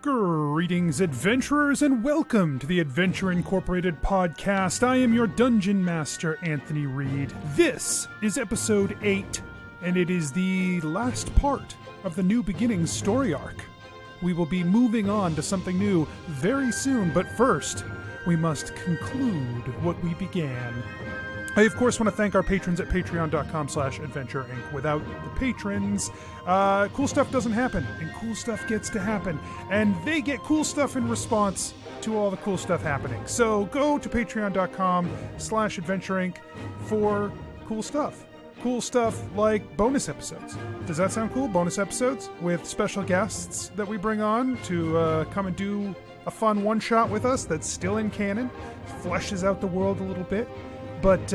Greetings, adventurers, and welcome to the Adventure Incorporated podcast. I am your Dungeon Master, Anthony Reed. This is episode 8, and it is the last part of the New Beginnings story arc. We will be moving on to something new very soon, but first, we must conclude what we began. I, of course, want to thank our patrons at patreon.com/adventureinc. Without the patrons, cool stuff doesn't happen, and cool stuff gets to happen. And they get cool stuff in response to all the cool stuff happening. So go to patreon.com/adventureinc for cool stuff. Cool stuff like bonus episodes. Does that sound cool? Bonus episodes with special guests that we bring on to come and do a fun one-shot with us that's still in canon, fleshes out the world a little bit, but,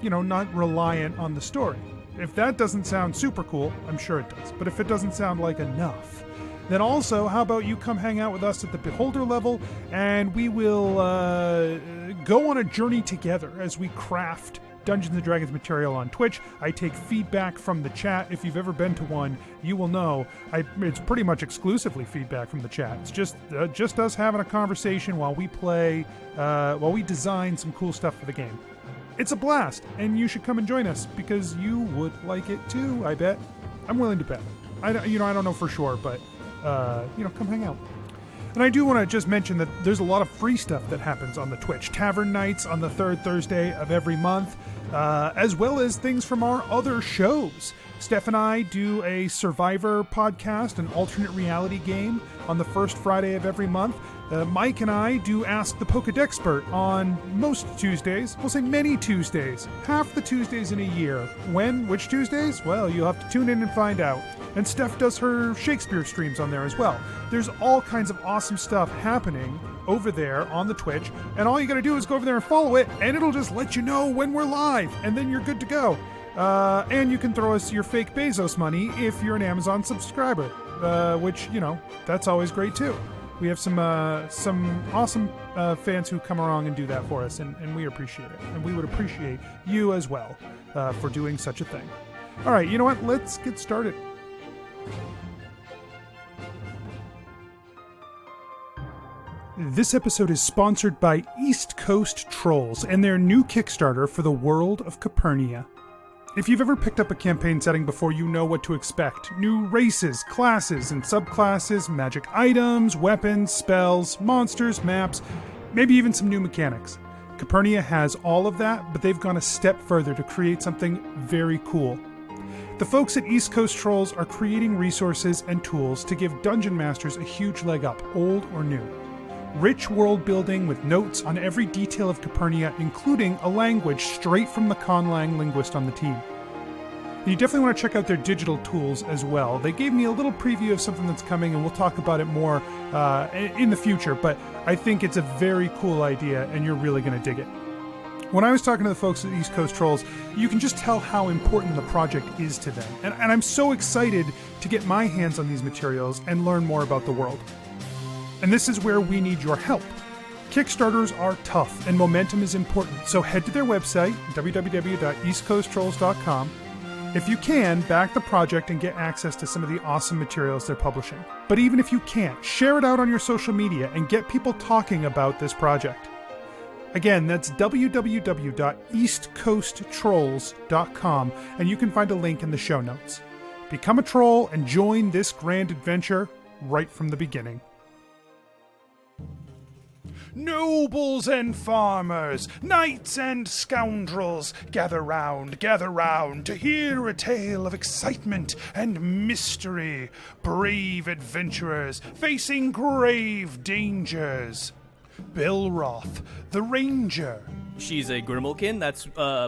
not reliant on the story. If that doesn't sound super cool, I'm sure it does, but if it doesn't sound like enough, then also, how about you come hang out with us at the Beholder level, and we will go on a journey together as we craft Dungeons & Dragons material on Twitch. I take feedback from the chat. If you've ever been to one, you will know it's pretty much exclusively feedback from the chat. It's just us having a conversation while we play, while we design some cool stuff for the game. It's a blast, and you should come and join us, because you would like it too, I bet. I'm willing to bet. I don't know for sure, but, come hang out. And I do want to just mention that there's a lot of free stuff that happens on the Twitch. Tavern nights on the third Thursday of every month, as well as things from our other shows. Steph and I do a Survivor podcast, an alternate reality game, on the first Friday of every month. Mike and I do Ask the Pokedexpert on most Tuesdays. We'll say many Tuesdays. Half the Tuesdays in a year. When? Which Tuesdays? Well, you'll have to tune in and find out. And Steph does her Shakespeare streams on there as well. There's all kinds of awesome stuff happening over there on the Twitch, and all you gotta do is go over there and follow it, and it'll just let you know when we're live, and then you're good to go. And you can throw us your fake Bezos money if you're an Amazon subscriber, which, that's always great too. We have some awesome fans who come along and do that for us, and we appreciate it. And we would appreciate you as well for doing such a thing. All right, you know what? Let's get started. This episode is sponsored by East Coast Trolls and their new Kickstarter for the world of Capernia. If you've ever picked up a campaign setting before, you know what to expect. New races, classes, and subclasses, magic items, weapons, spells, monsters, maps, maybe even some new mechanics. Capernia has all of that, but they've gone a step further to create something very cool. The folks at East Coast Trolls are creating resources and tools to give dungeon masters a huge leg up, old or new. Rich world building with notes on every detail of Capernia, including a language straight from the conlang linguist on the team. You definitely want to check out their digital tools as well. They gave me a little preview of something that's coming, and we'll talk about it more in the future, but I think it's a very cool idea, and you're really going to dig it. When I was talking to the folks at East Coast Trolls, you can just tell how important the project is to them, and I'm so excited to get my hands on these materials and learn more about the world. And this is where we need your help. Kickstarters are tough, and momentum is important, so head to their website, www.eastcoasttrolls.com. If you can, back the project and get access to some of the awesome materials they're publishing. But even if you can't, share it out on your social media and get people talking about this project. Again, that's www.eastcoasttrolls.com, and you can find a link in the show notes. Become a troll and join this grand adventure right from the beginning. Nobles and farmers, knights and scoundrels, gather round to hear a tale of excitement and mystery. Brave adventurers facing grave dangers. Belroth, the Ranger. She's a Grimalkin,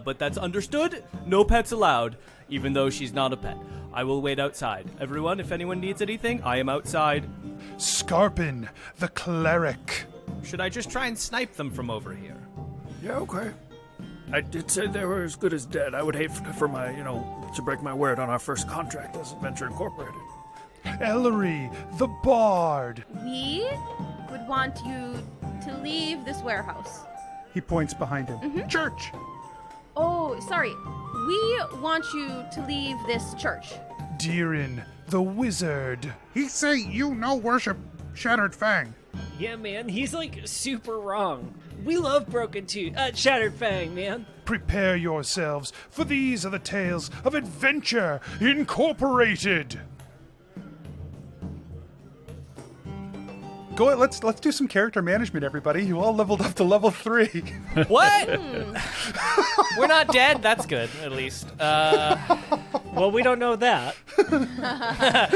but that's understood. No pets allowed, even though she's not a pet. I will wait outside. Everyone, if anyone needs anything, I am outside. Skarpin, the Cleric. Should I just try and snipe them from over here? Yeah, okay. I did say they were as good as dead. I would hate for my, to break my word on our first contract as Adventure Incorporated. Ellori, the Bard. We would want you to leave this warehouse. He points behind him. Mm-hmm. Church. Oh, sorry. We want you to leave this church. ReedDeeran, the Wizard. He say you no worship Shattered Fang. Yeah, man, he's like super wrong. We love Broken Tooth. Shattered Fang, man. Prepare yourselves, for these are the tales of Adventure Incorporated. Go. Let's do some character management, everybody. You all leveled up to level 3. What? We're not dead? That's good, at least. Well, we don't know that.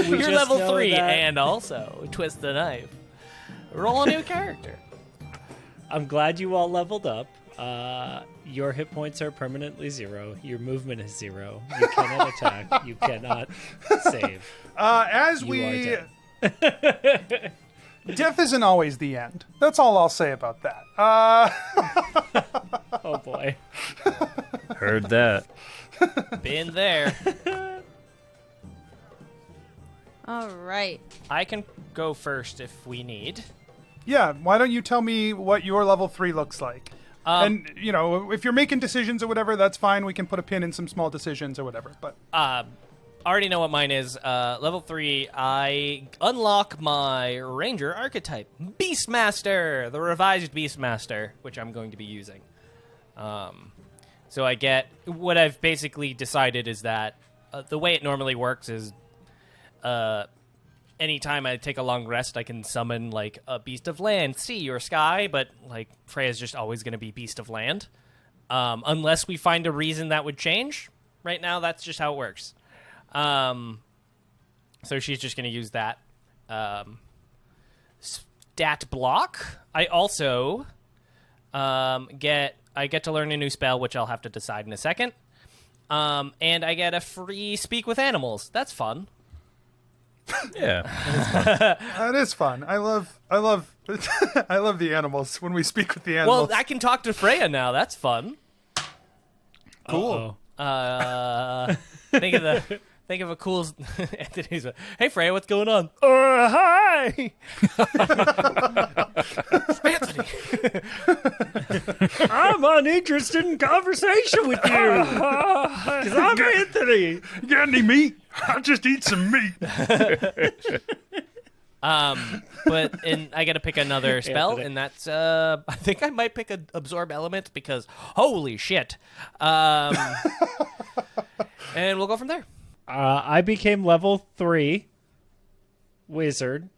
You're level 3, and also twist the knife. Roll a new character. I'm glad you all leveled up. Your hit points are permanently 0. Your movement is 0. You cannot attack. You cannot save. As You we... are dead. Death isn't always the end. That's all I'll say about that. Oh, boy. Heard that. Been there. All right. I can go first if we need. Yeah, why don't you tell me what your level 3 looks like? And, you know, if you're making decisions or whatever, that's fine. We can put a pin in some small decisions or whatever. But Already know what mine is. Level 3, I unlock my Ranger archetype. Beastmaster! The revised Beastmaster, which I'm going to be using. So I get... What I've basically decided is that the way it normally works is... anytime I take a long rest, I can summon, like, a Beast of Land, Sea, or Sky, but, like, Freya's just always going to be Beast of Land. Unless we find a reason that would change. Right now, that's just how it works. So she's just going to use that stat block. I also get to learn a new spell, which I'll have to decide in a second. And I get a free speak with animals. That's fun. Yeah. that is fun. I love I love the animals when we speak with the animals. Well, I can talk to Freya now. That's fun. Cool. Think of a cool Anthony's. Hey Freya, what's going on? Hi, Anthony. I'm uninterested in conversation with you. Because I'm Anthony. You got any meat? I'll just eat some meat. And I got to pick another spell, Anthony. and that's I think I might pick absorb element because holy shit. And we'll go from there. I became level 3 wizard.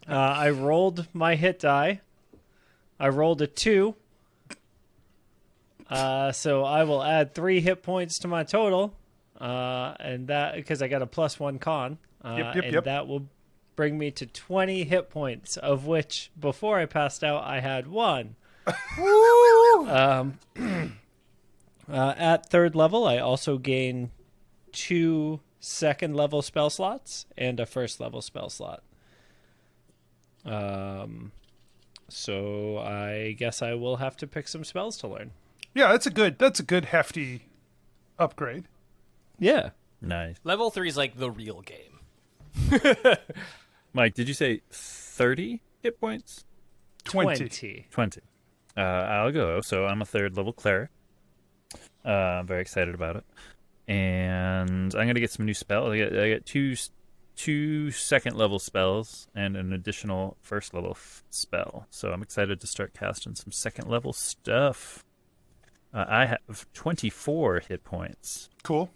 I rolled my hit die. I rolled a 2. So I will add 3 hit points to my total. And that because I got a +1 con. Yep. That will bring me to 20 hit points, of which before I passed out I had 1. At 3rd level, I also gain 2 second-level spell slots and a first-level spell slot. So I guess I will have to pick some spells to learn. Yeah, that's a good hefty upgrade. Yeah. Nice. Level 3 is like the real game. Mike, did you say 30 hit points? 20. 20. I'll go. So I'm a 3rd level cleric. I'm very excited about it. And I'm going to get some new spells. I get two second level spells and an additional first level spell. So I'm excited to start casting some second level stuff. I have 24 hit points. Cool.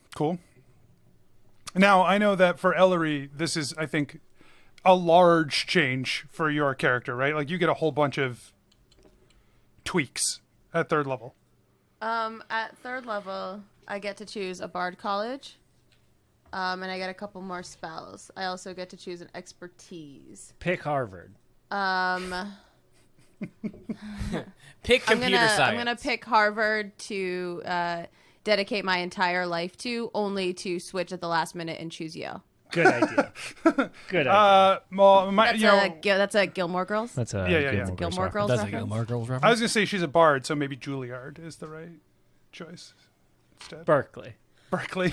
Now, I know that for Ellori, this is, I think, a large change for your character, right? Like, you get a whole bunch of tweaks at 3rd level. At 3rd level, I get to choose a bard college, and I get a couple more spells. I also get to choose an expertise. Pick Harvard. Pick computer science. I'm gonna pick Harvard to dedicate my entire life to, only to switch at the last minute and choose Yale. Good idea. Good idea. Well, That's a Gilmore Girls. That's a Yeah. Gilmore Girls That's a reference. Gilmore Girls I reference. was going to say she's a bard, so maybe Juilliard is the right choice instead. Berkeley. Berkeley.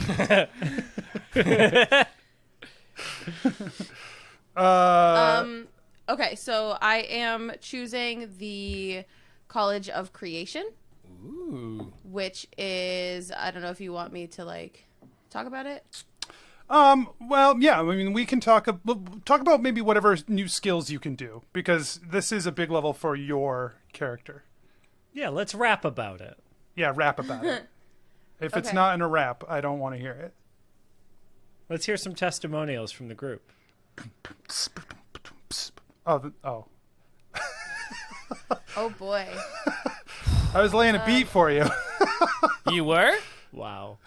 Okay, so I am choosing the College of Creation. Ooh. Which is, I don't know if you want me to, like, talk about it. Well, yeah. I mean, we can talk about maybe whatever new skills you can do, because this is a big level for your character. Yeah, let's rap about it. Yeah, rap about it. If it's Okay. not in a rap, I don't want to hear it. Let's hear some testimonials from the group. Oh. Oh boy. I was laying a beat for you. You were? Wow.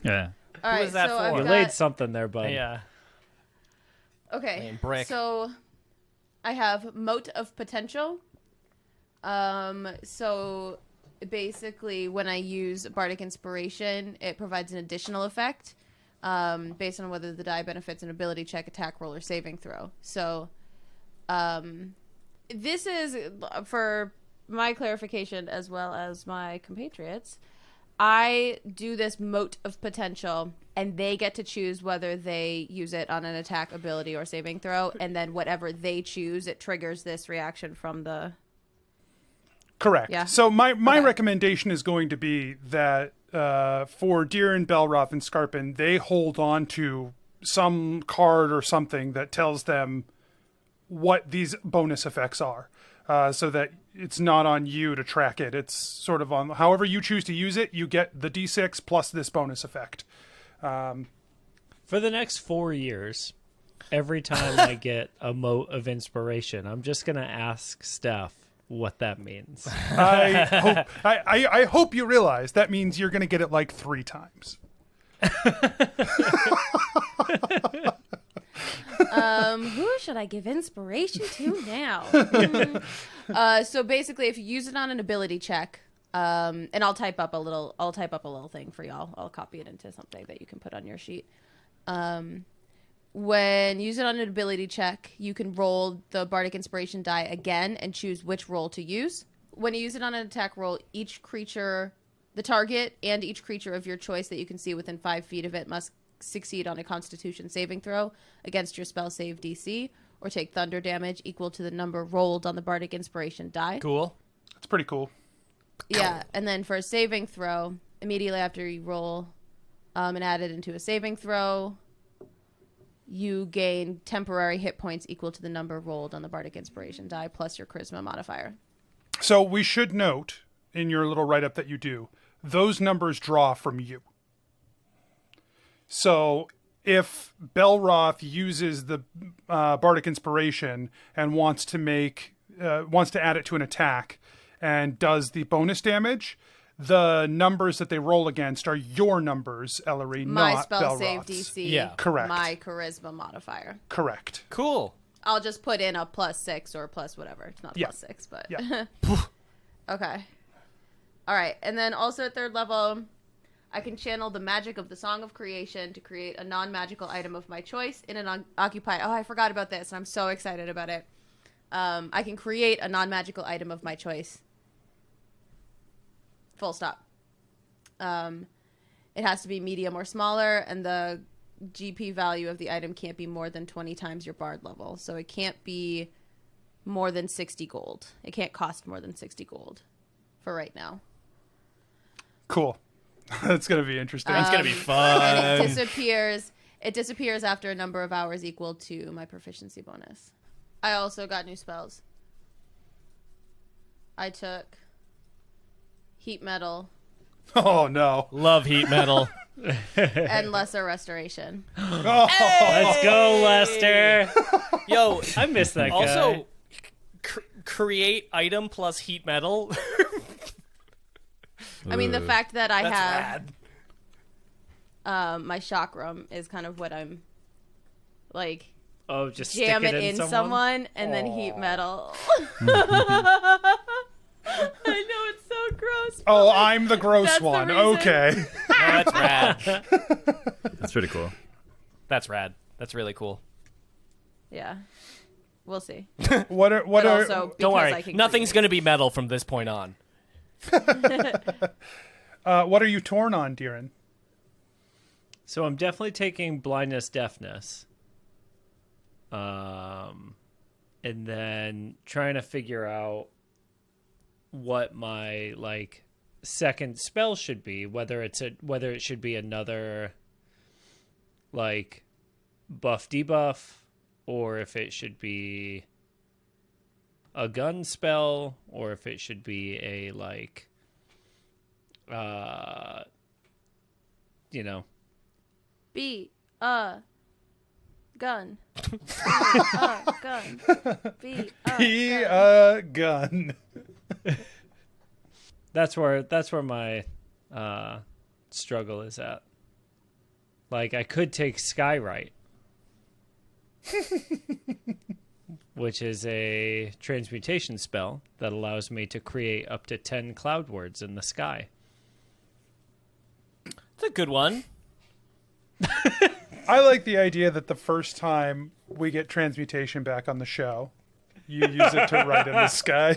Yeah. All right, was that so for? I've You got, laid something there, bud. Yeah. Okay. Laying brick. So I have Moat of Potential. So basically when I use Bardic Inspiration, it provides an additional effect based on whether the die benefits an ability check, attack roll, or saving throw. So this is, for my clarification as well as my compatriots, I do this Moat of Potential, and they get to choose whether they use it on an attack, ability, or saving throw, and then whatever they choose, it triggers this reaction from the... Correct. Yeah. So my Okay. recommendation is going to be that for Deeran, Belroth, and Skarpin, they hold on to some card or something that tells them what these bonus effects are, so that it's not on you to track it. It's sort of on however you choose to use it. You get the D6 plus this bonus effect. For the next 4 years, every time I get a mote of inspiration, I'm just going to ask Steph what that means. I hope you realize that means you're going to get it like 3 times. Who should I give inspiration to now? So basically, if you use it on an ability check, and I'll type up a little thing for y'all. I'll copy it into something that you can put on your sheet. When you use it on an ability check, you can roll the Bardic Inspiration die again and choose which roll to use. When you use it on an attack roll, each creature, the target, and each creature of your choice that you can see within 5 feet of it must succeed on a Constitution saving throw against your spell save DC, or take thunder damage equal to the number rolled on the Bardic Inspiration die. Cool. It's pretty cool. Yeah, and then for a saving throw, immediately after you roll and add it into a saving throw, you gain temporary hit points equal to the number rolled on the Bardic Inspiration die plus your Charisma modifier. So we should note in your little write-up that you do, those numbers draw from you. So if Belroth uses the Bardic Inspiration and wants to add it to an attack and does the bonus damage, the numbers that they roll against are your numbers, Ellori, My not spell save Belroth's. DC, Yeah. Correct. my Charisma modifier. Correct. Cool. I'll just put in a +6 or plus whatever. It's not Yeah. +6, but... Yeah. Okay. All right. And then also at 3rd level, I can channel the magic of the Song of Creation to create a non-magical item of my choice in an occupy. Oh, I forgot about this, and I'm so excited about it. I can create a non-magical item of my choice. Full stop. It has to be medium or smaller, and the GP value of the item can't be more than 20 times your bard level. So it can't be more than 60 gold. It can't cost more than 60 gold for right now. Cool. That's going to be interesting. It's gonna be fun. And it disappears after a number of hours equal to my proficiency bonus. I also got new spells. I took heat metal Oh, no. Love heat metal. and lesser restoration. Let's go, Lester. Yo, I miss that guy. also create item plus heat metal. I mean, the fact that I That's have rad. my chakram is kind of what I'm like. Oh, just Jam stick it in someone and then heat metal. I know it's so gross. Oh, but, like, I'm the gross that's the one. reason. Okay. No, that's rad. That's pretty cool. That's rad. That's really cool. Yeah, we'll see. What are But also, Don't because worry. I can Nothing's create. going to be metal from this point on. what are you torn on, Deeran? So I'm definitely taking blindness, deafness. And then trying to figure out what my second spell should be, whether it should be another like buff debuff, or if it should be a gun spell, or if it should be a like Be a gun. Be a gun. Be Be a gun. a gun. that's where my struggle is at. Like, I could take Skywrite, which is a transmutation spell that allows me to create up to 10 cloud words in the sky. It's a good one. I like the idea that the first time we get transmutation back on the show, you use it to write in the sky.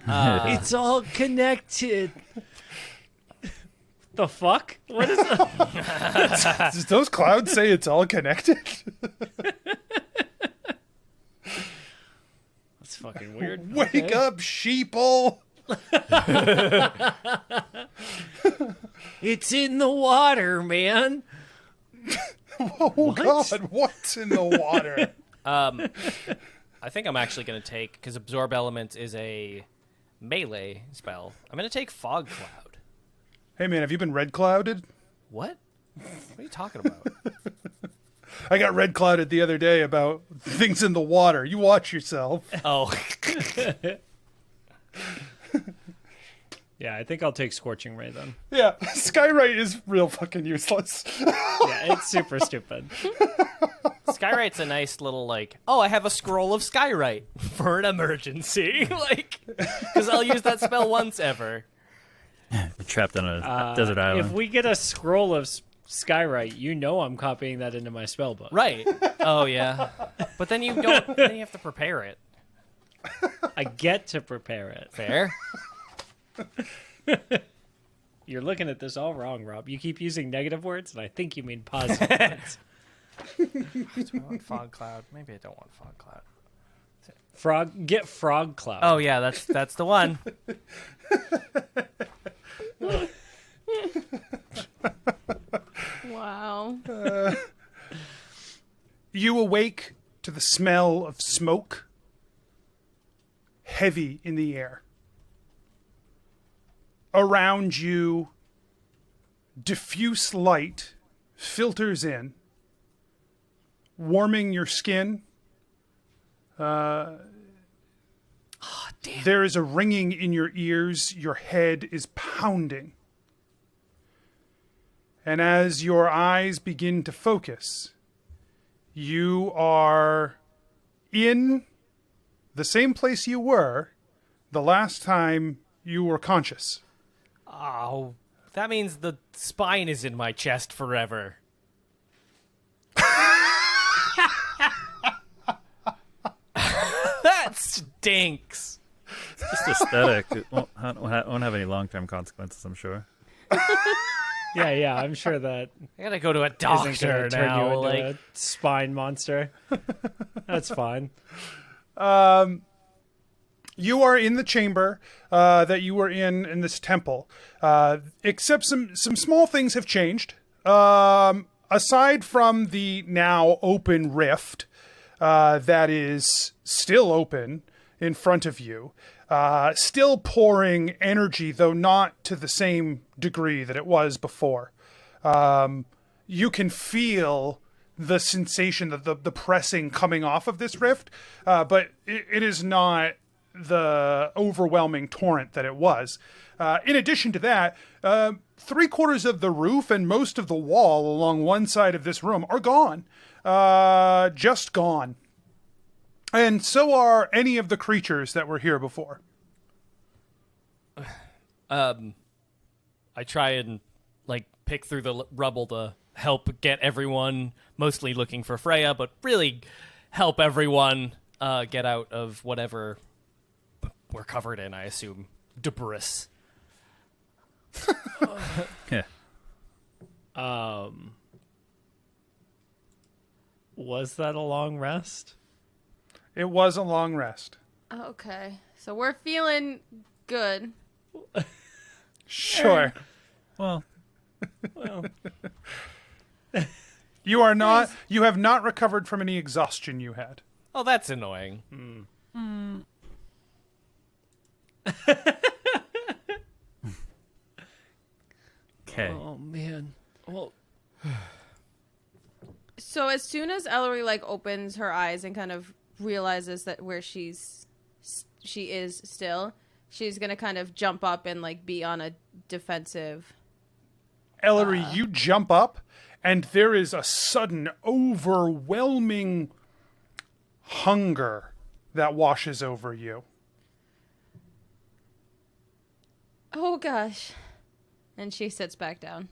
It's all connected. The fuck? What is that? Does those clouds say it's all connected? That's fucking weird. Wake up, sheeple! It's in the water, man. Oh, God, what's in the water? I think I'm actually going to take, because Absorb Element is a melee spell, I'm going to take Fog Cloud. Hey, man, have you been red clouded? What? What are you talking about? I got red clouded the other day about things in the water. You watch yourself. Oh. Yeah, I think I'll take Scorching Ray then. Yeah, Skywrite is real fucking useless. Yeah, it's super stupid. Skywrite's a nice little, like, oh, I have a scroll of Skywrite for an emergency. Like, because I'll use that spell once ever. Trapped on a desert island. If we get a scroll of Skywrite, you know I'm copying that into my spellbook. Right. Oh, yeah. But then you don't, then you have to prepare it. I get to prepare it. Fair. You're looking at this all wrong, Rob. You keep using negative words, and I think you mean positive words. Do I want Fog Cloud? Maybe I don't want Fog Cloud. Get Frog Cloud. Oh, yeah, that's the one. Wow. You awake to the smell of smoke, heavy in the air. Around you, diffuse light filters in, warming your skin. There is a ringing in your ears. Your head is pounding. And as your eyes begin to focus, you are in the same place you were the last time you were conscious. Oh, that means the spine is in my chest forever. That stinks. It's just aesthetic. It won't have any long-term consequences, I'm sure. Yeah, I'm sure that I gotta go to a isn't going doctor to turn now. you into Like, a spine monster. That's fine. You are in the chamber that you were in this temple, except some small things have changed. Aside from the now open rift that is still open in front of you, still pouring energy, though not to the same degree that it was before. You can feel the sensation, the pressing coming off of this rift, but it is not the overwhelming torrent that it was. In addition to that, 3/4 of the roof and most of the wall along one side of this room are gone. Just gone. And so are any of the creatures that were here before. I try and like pick through the rubble to help get everyone, mostly looking for Freya, but really help everyone get out of whatever we're covered in, I assume. Debris. Yeah. Was that a long rest? It was a long rest. Okay. So we're feeling good. Sure. Well, You are not. Nice. You have not recovered from any exhaustion you had. Oh, that's annoying. Okay. Oh man. Well, So as soon as Ellori like opens her eyes and kind of realizes that where she is still, she's gonna kind of jump up and like be on a defensive. Ellori, you jump up, and there is a sudden, overwhelming hunger that washes over you. Oh gosh, and she sits back down.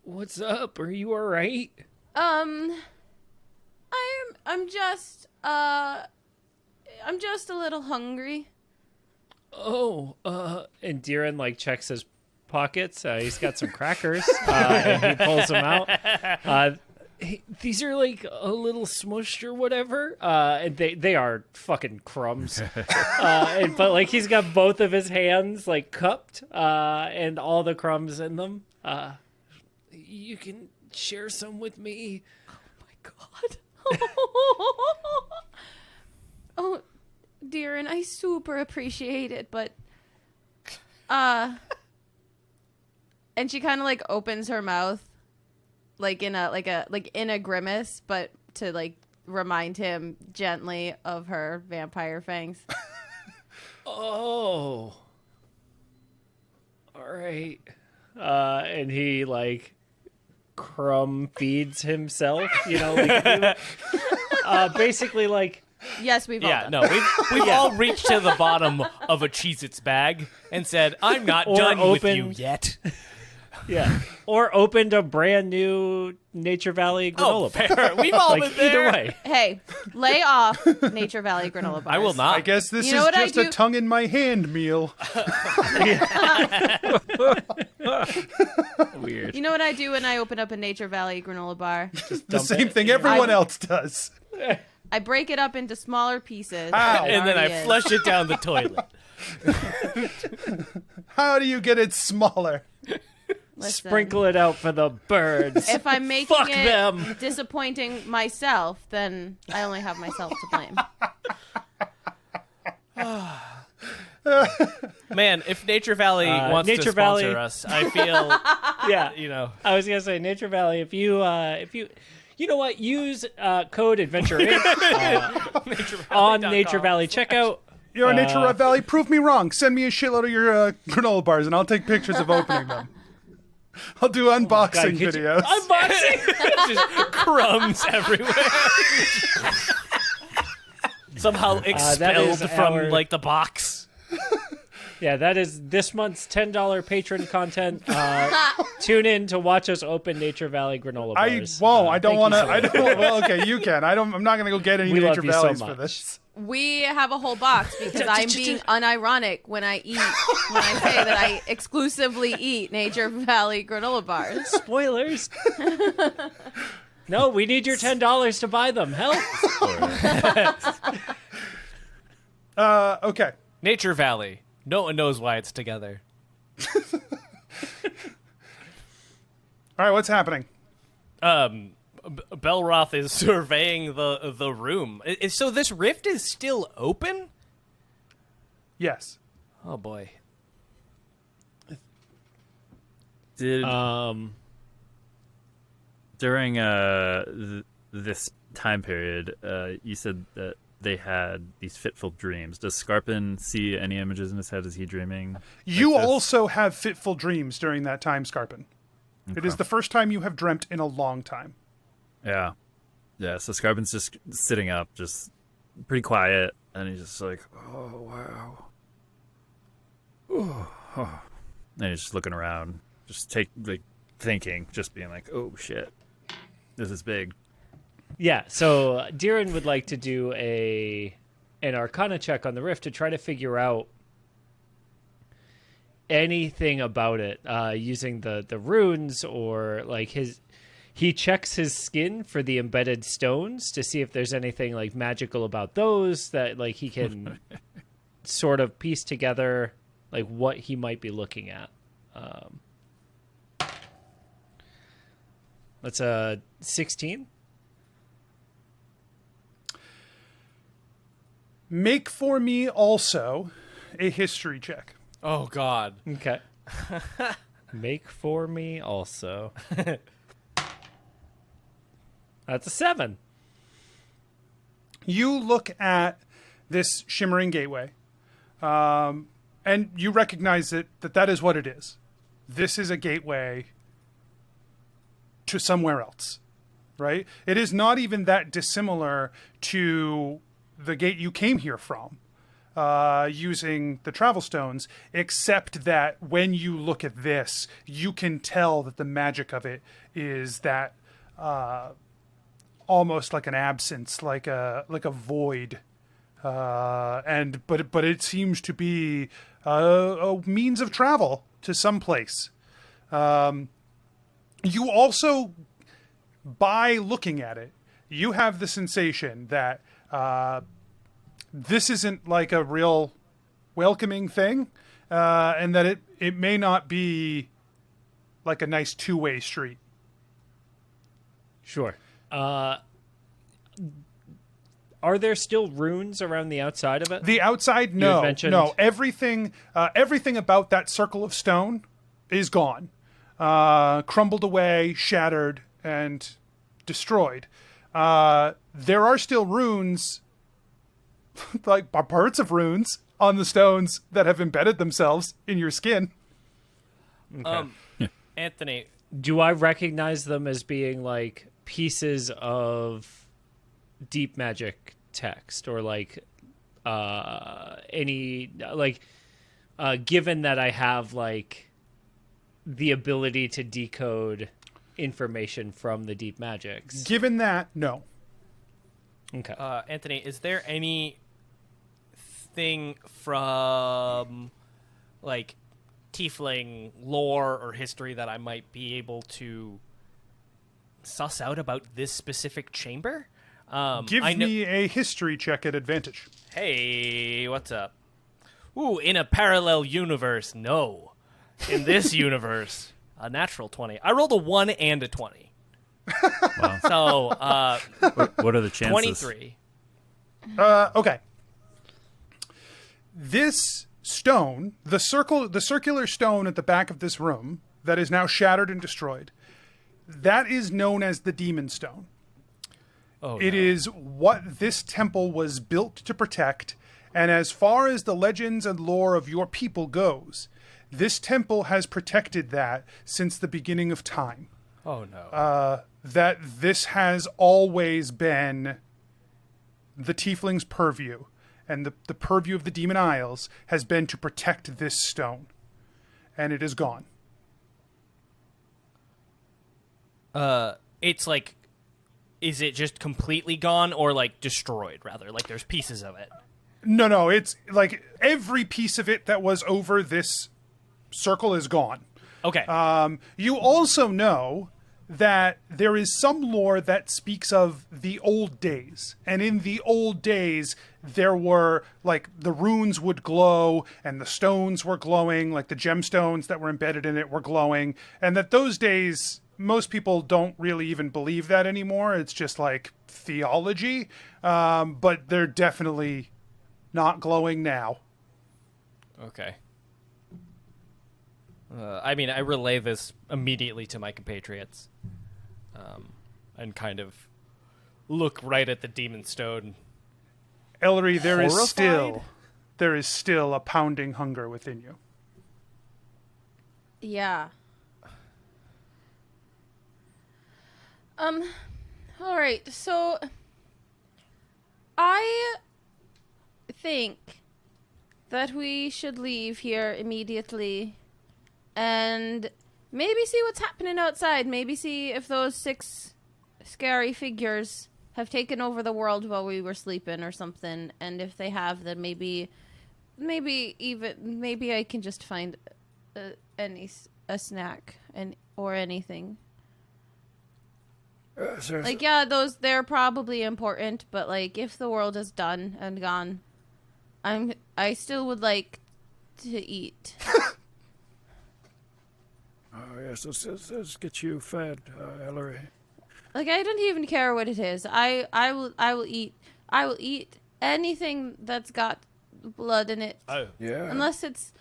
what's up? Are you all right? I'm just a little hungry. Oh, and Deeran like checks his pockets. He's got some crackers, and he pulls them out. These are like a little smushed or whatever. And they are fucking crumbs. But like he's got both of his hands like cupped, and all the crumbs in them. You can share some with me. God. Oh, Deeran, I super appreciate it, but and she kind of like opens her mouth like in a grimace, but to like remind him gently of her vampire fangs. Oh. All right. And he like crumb feeds himself, you know, like basically like Yes, we've all done. No, we've all reached to the bottom of a Cheez-Its bag and said, I'm not Or done with open- you yet. yeah, or opened a brand new Nature Valley granola bar. Fair. We've all Like been there. either way. Hey, lay off Nature Valley granola bars. I will not. I guess this You know is what I just a do? tongue in my hand meal. Weird. You know what I do when I open up a Nature Valley granola bar? The same thing everyone I- else does. I break it up into smaller pieces. Ow. And then I Already is. flush it down the toilet. How do you get it smaller? Listen, Sprinkle it out for the birds. If I'm making Fuck it them. disappointing myself, then I only have myself to blame. Man, if Nature Valley wants Nature to sponsor Valley- us, I feel, Yeah, you know. I was gonna say Nature Valley. If you know what, use code Adventure Inc. on Nature Valley checkout. You're a Nature Valley. Prove me wrong. Send me a shitload of your granola bars, and I'll take pictures of opening them. I'll do unboxing could you- videos. Unboxing. Just crumbs everywhere. Somehow expelled from our- like the box. Yeah, that is this month's $10 patron content. Tune in to watch us open Nature Valley granola I bars. won't. I don't thank want to. you so I much. don't. Well, okay, you can. I'm not gonna go get any We love Nature you so Valleys for much. this. We have a whole box because I'm being unironic when I eat, when I say that I exclusively eat Nature Valley granola bars. Spoilers. No, we need your $10 to buy them. Help. Okay. Nature Valley. No one knows why it's together. All right. What's happening? Belroth is surveying the room. So this rift is still open? Yes. Oh boy. Did during this time period, you said that they had these fitful dreams. Does Skarpin see any images in his head? Is he dreaming? You like this? also have fitful dreams during that time, Skarpin. It is the first time you have dreamt in a long time. Yeah. Yeah, so Skarpin's just sitting up, just pretty quiet, and he's just like, oh, wow. Oh. And he's just looking around, just thinking, just being like, oh, shit. This is big. Yeah, so Deeran would like to do an Arcana check on the rift to try to figure out anything about it using the runes or like he checks his skin for the embedded stones to see if there's anything like magical about those that like he can sort of piece together like what he might be looking at. That's a 16. Make for me also a history check. Oh God. Okay. Make for me also. That's a 7. You look at this shimmering gateway, and you recognize that is what it is. This is a gateway to somewhere else, right? It is not even that dissimilar to the gate you came here from, using the travel stones, except that when you look at this, you can tell that the magic of it is that almost like an absence, like a void, but it seems to be a means of travel to some place. You also, by looking at it, you have the sensation that this isn't like a real welcoming thing, and that it may not be like a nice two-way street. Sure. Are there still runes around the outside of it? The outside, You had no, mentioned- no. Everything about that circle of stone is gone, crumbled away, shattered, and destroyed. There are still runes, like parts of runes, on the stones that have embedded themselves in your skin. Anthony, Do I recognize them as being like pieces of deep magic text, or like any like given that I have like the ability to decode information from the deep magics? Given that, no. Okay. Anthony, is there anything from like tiefling lore or history that I might be able to suss out about this specific chamber? Give me a history check at advantage. Hey, what's up? Ooh, in a parallel universe, no. In this universe, a natural 20. I rolled a 1 and a 20. Wow. So, What are the chances? 23. Okay. This stone, the circular stone at the back of this room that is now shattered and destroyed, that is known as the Demon Stone. Oh, It is what this temple was built to protect, and as far as the legends and lore of your people goes, this temple has protected that since the beginning of time. Oh, no. That this has always been the Tiefling's purview, and the purview of the Demon Isles has been to protect this stone. And it is gone. It's like, is it just completely gone or like destroyed, rather? Like there's pieces of it. No, it's like every piece of it that was over this circle is gone. Okay. You also know that there is some lore that speaks of the old days. And in the old days, there were, like, the runes would glow and the stones were glowing, like the gemstones that were embedded in it were glowing. And that those days, most people don't really even believe that anymore. It's just, like, theology. But they're definitely not glowing now. Okay. I mean, I relay this immediately to my compatriots, and kind of look right at the demon stone. Ellori, there Horrified? is still a pounding hunger within you. Yeah. All right. So I think that we should leave here immediately and maybe see what's happening outside. Maybe see if those 6 scary figures have taken over the world while we were sleeping or something. And if they have, then maybe I can just find a snack or anything. Like, yeah, they're probably important, but like if the world is done and gone, I still would like to eat. Oh, yes, let's get you fed, Ellori. Like, I don't even care what it is. I will eat anything that's got blood in it. Oh. Yeah. Unless it's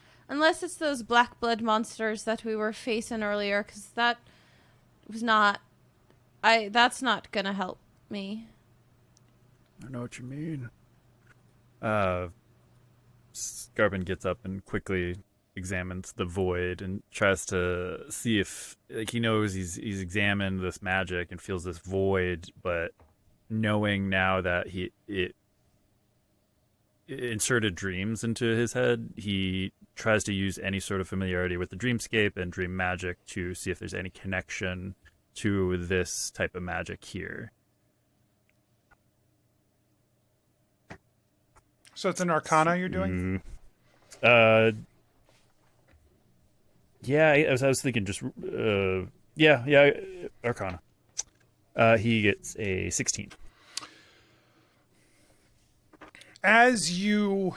those black blood monsters that we were facing earlier, because that was not. That's not gonna help me. I know what you mean. Skarpin gets up and quickly examines the void and tries to see if, like, he knows he's examined this magic and feels this void, but knowing now that it inserted dreams into his head, he tries to use any sort of familiarity with the dreamscape and dream magic to see if there's any connection to this type of magic here. So it's an Arcana you're doing? Yeah, I was thinking just Arcana. He gets a 16. As you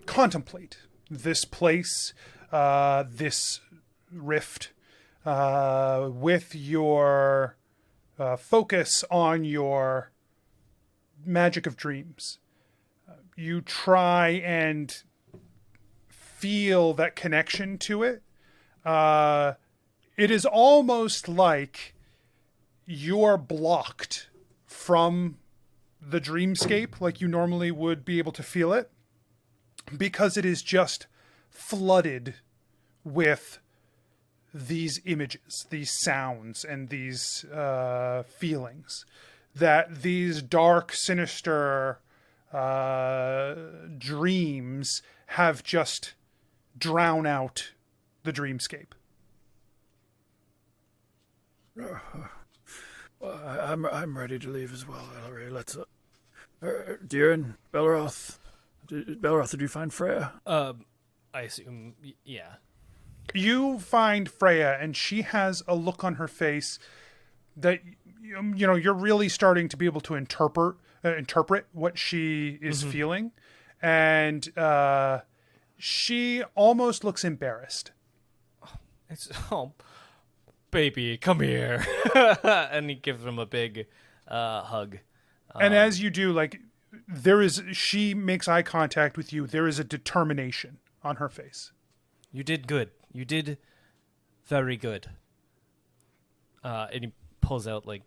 contemplate this place, this rift, with your focus on your magic of dreams, you try and feel that connection to it. It is almost like you're blocked from the dreamscape like you normally would be able to feel it, because it is just flooded with these images, these sounds, and these feelings that these dark, sinister dreams have just drown out the dreamscape. Well, I'm ready to leave as well, Ellori. Let's. Deeran, Belroth. Belroth, did you find Freya? I assume, yeah. You find Freya, and she has a look on her face that you're really starting to be able to interpret what she is feeling, and she almost looks embarrassed. It's baby, come here, and he gives him a big hug. And as you do, like, she makes eye contact with you. There is a determination on her face. You did good. You did very good. And he pulls out, like,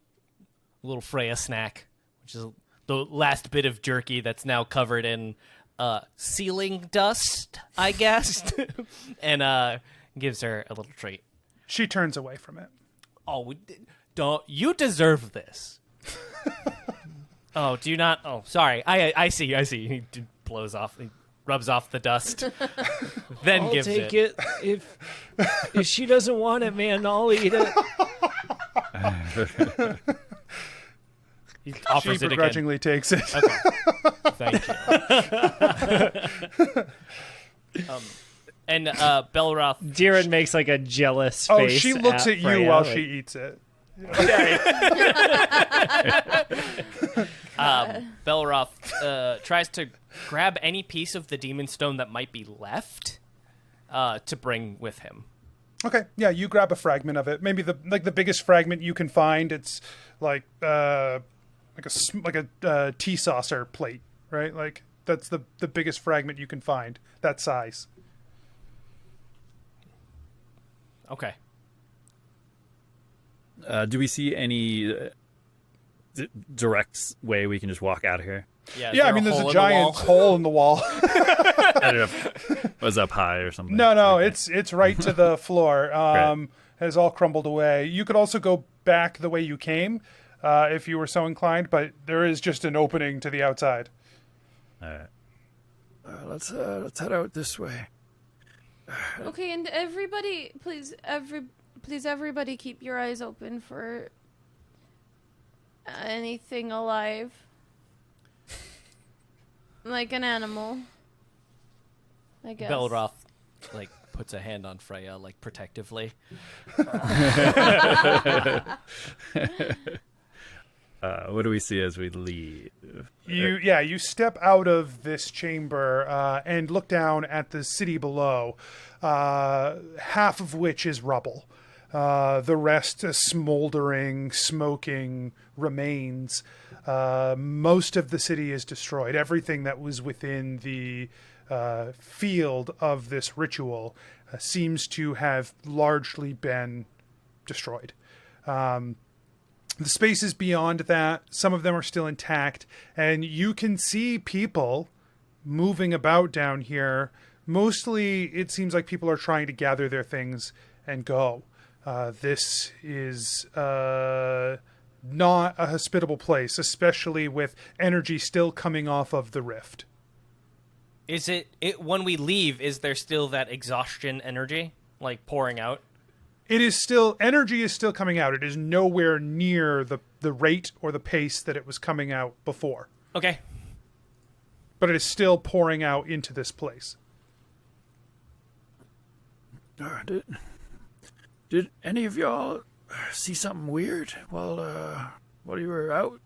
a little Freya snack, which is the last bit of jerky that's now covered in ceiling dust, I guess, and gives her a little treat. She turns away from it. Oh, don't you deserve this? Oh, do you not? Oh, sorry. I see. He blows off. He rubs off the dust. Then I'll gives take it. If she doesn't want it, man, I'll eat it. He offers She it begrudgingly takes it. again. Okay. Thank you. And Belroth. Deeran makes like a jealous face. Oh, she looks at you Freya, while like, she eats it. Belroth tries to grab any piece of the demon stone that might be left to bring with him. Okay, yeah, you grab a fragment of it. Maybe the biggest fragment you can find. It's like a tea saucer plate, right? Like that's the biggest fragment you can find. That size. Okay. Do we see any direct way we can just walk out of here? Yeah, I mean, there's a giant hole in the wall. I don't know if it was up high or something. No, it's right to the floor. Has all crumbled away. You could also go back the way you came, if you were so inclined, but there is just an opening to the outside. All right. Let's head out this way. Okay, and everybody, please, everybody, keep your eyes open for anything alive, like an animal. I guess. Belroth, like, puts a hand on Freya, like, protectively. What do we see as we leave? You step out of this chamber and look down at the city below, half of which is rubble. The rest smoldering, smoking remains. Most of the city is destroyed. Everything that was within the field of this ritual seems to have largely been destroyed. The spaces beyond that, some of them are still intact, and you can see people moving about down here. Mostly, it seems like people are trying to gather their things and go. This is not a hospitable place, especially with energy still coming off of the rift. Is it when we leave, is there still that exhaustion energy, like, pouring out? It is still, energy is still coming out. It is nowhere near the rate or the pace that it was coming out before. Okay. But it is still pouring out into this place. Did any of y'all see something weird while you were out?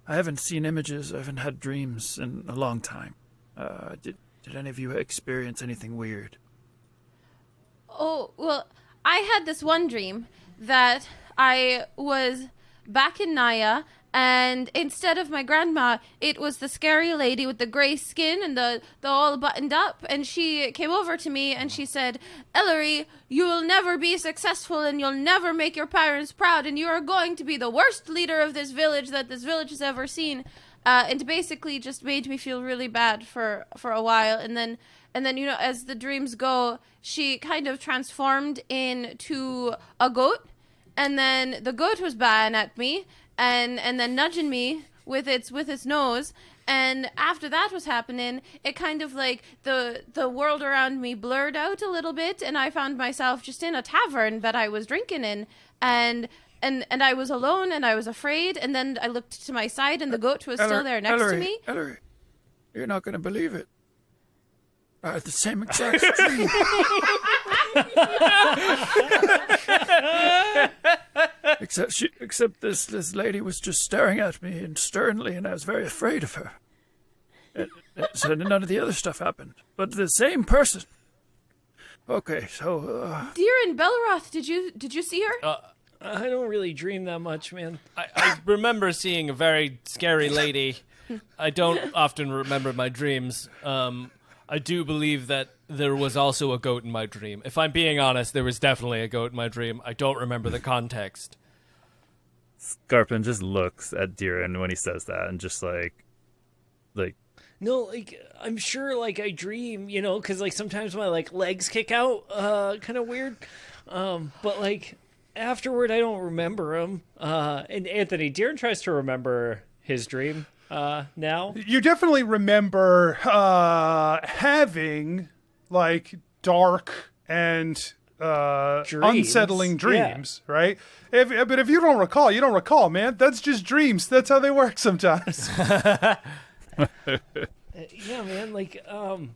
I haven't seen images. I haven't had dreams in a long time. Did any of you experience anything weird? Oh, well, I had this one dream that I was back in Naya, and instead of my grandma, it was the scary lady with the gray skin and the all buttoned up, and she came over to me and she said, "Ellori, you will never be successful and you'll never make your parents proud, and you are going to be the worst leader of this village that this village has ever seen." And basically just made me feel really bad for a while, and then as the dreams go, she kind of transformed into a goat, and then the goat was baaing at me and then nudging me with its nose, and after that was happening, it kind of like the world around me blurred out a little bit, and I found myself just in a tavern that I was drinking in, and I was alone and I was afraid, and then I looked to my side and the goat was still there next to me. Ellori, you're not going to believe it. I had the same exact dream. Except this lady was just staring at me and sternly, and I was very afraid of her. So none of the other stuff happened, but the same person. Okay, so Deeran Belroth, did you see her? I don't really dream that much, man. I remember seeing a very scary lady. I don't often remember my dreams. I do believe that there was also a goat in my dream. If I'm being honest, there was definitely a goat in my dream. I don't remember the context. Skarpin just looks at Deeran when he says that, and just like. No, like, I'm sure, like, I dream, you know, because, like, sometimes my, like, legs kick out, kind of weird. But, like, afterward, I don't remember them. And Anthony, Deeran tries to remember his dream now. You definitely remember having, like, dark and unsettling dreams, right? But if you don't recall, you don't recall, man. That's just dreams. That's how they work sometimes. Yeah, man, like, I'm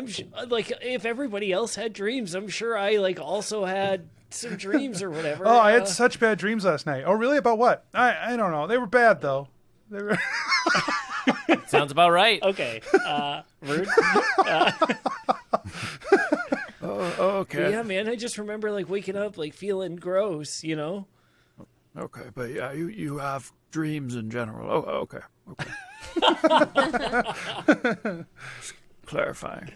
sure, like, if everybody else had dreams, I'm sure I, like, also had some dreams or whatever. Oh, I had such bad dreams last night. Oh, really? About what? I don't know. They were bad, though. They were... Sounds about right. Okay. Rude. okay. Yeah, man, I just remember, like, waking up, like, feeling gross, you know? Okay, but yeah, you have dreams in general. Oh, okay. Just clarifying.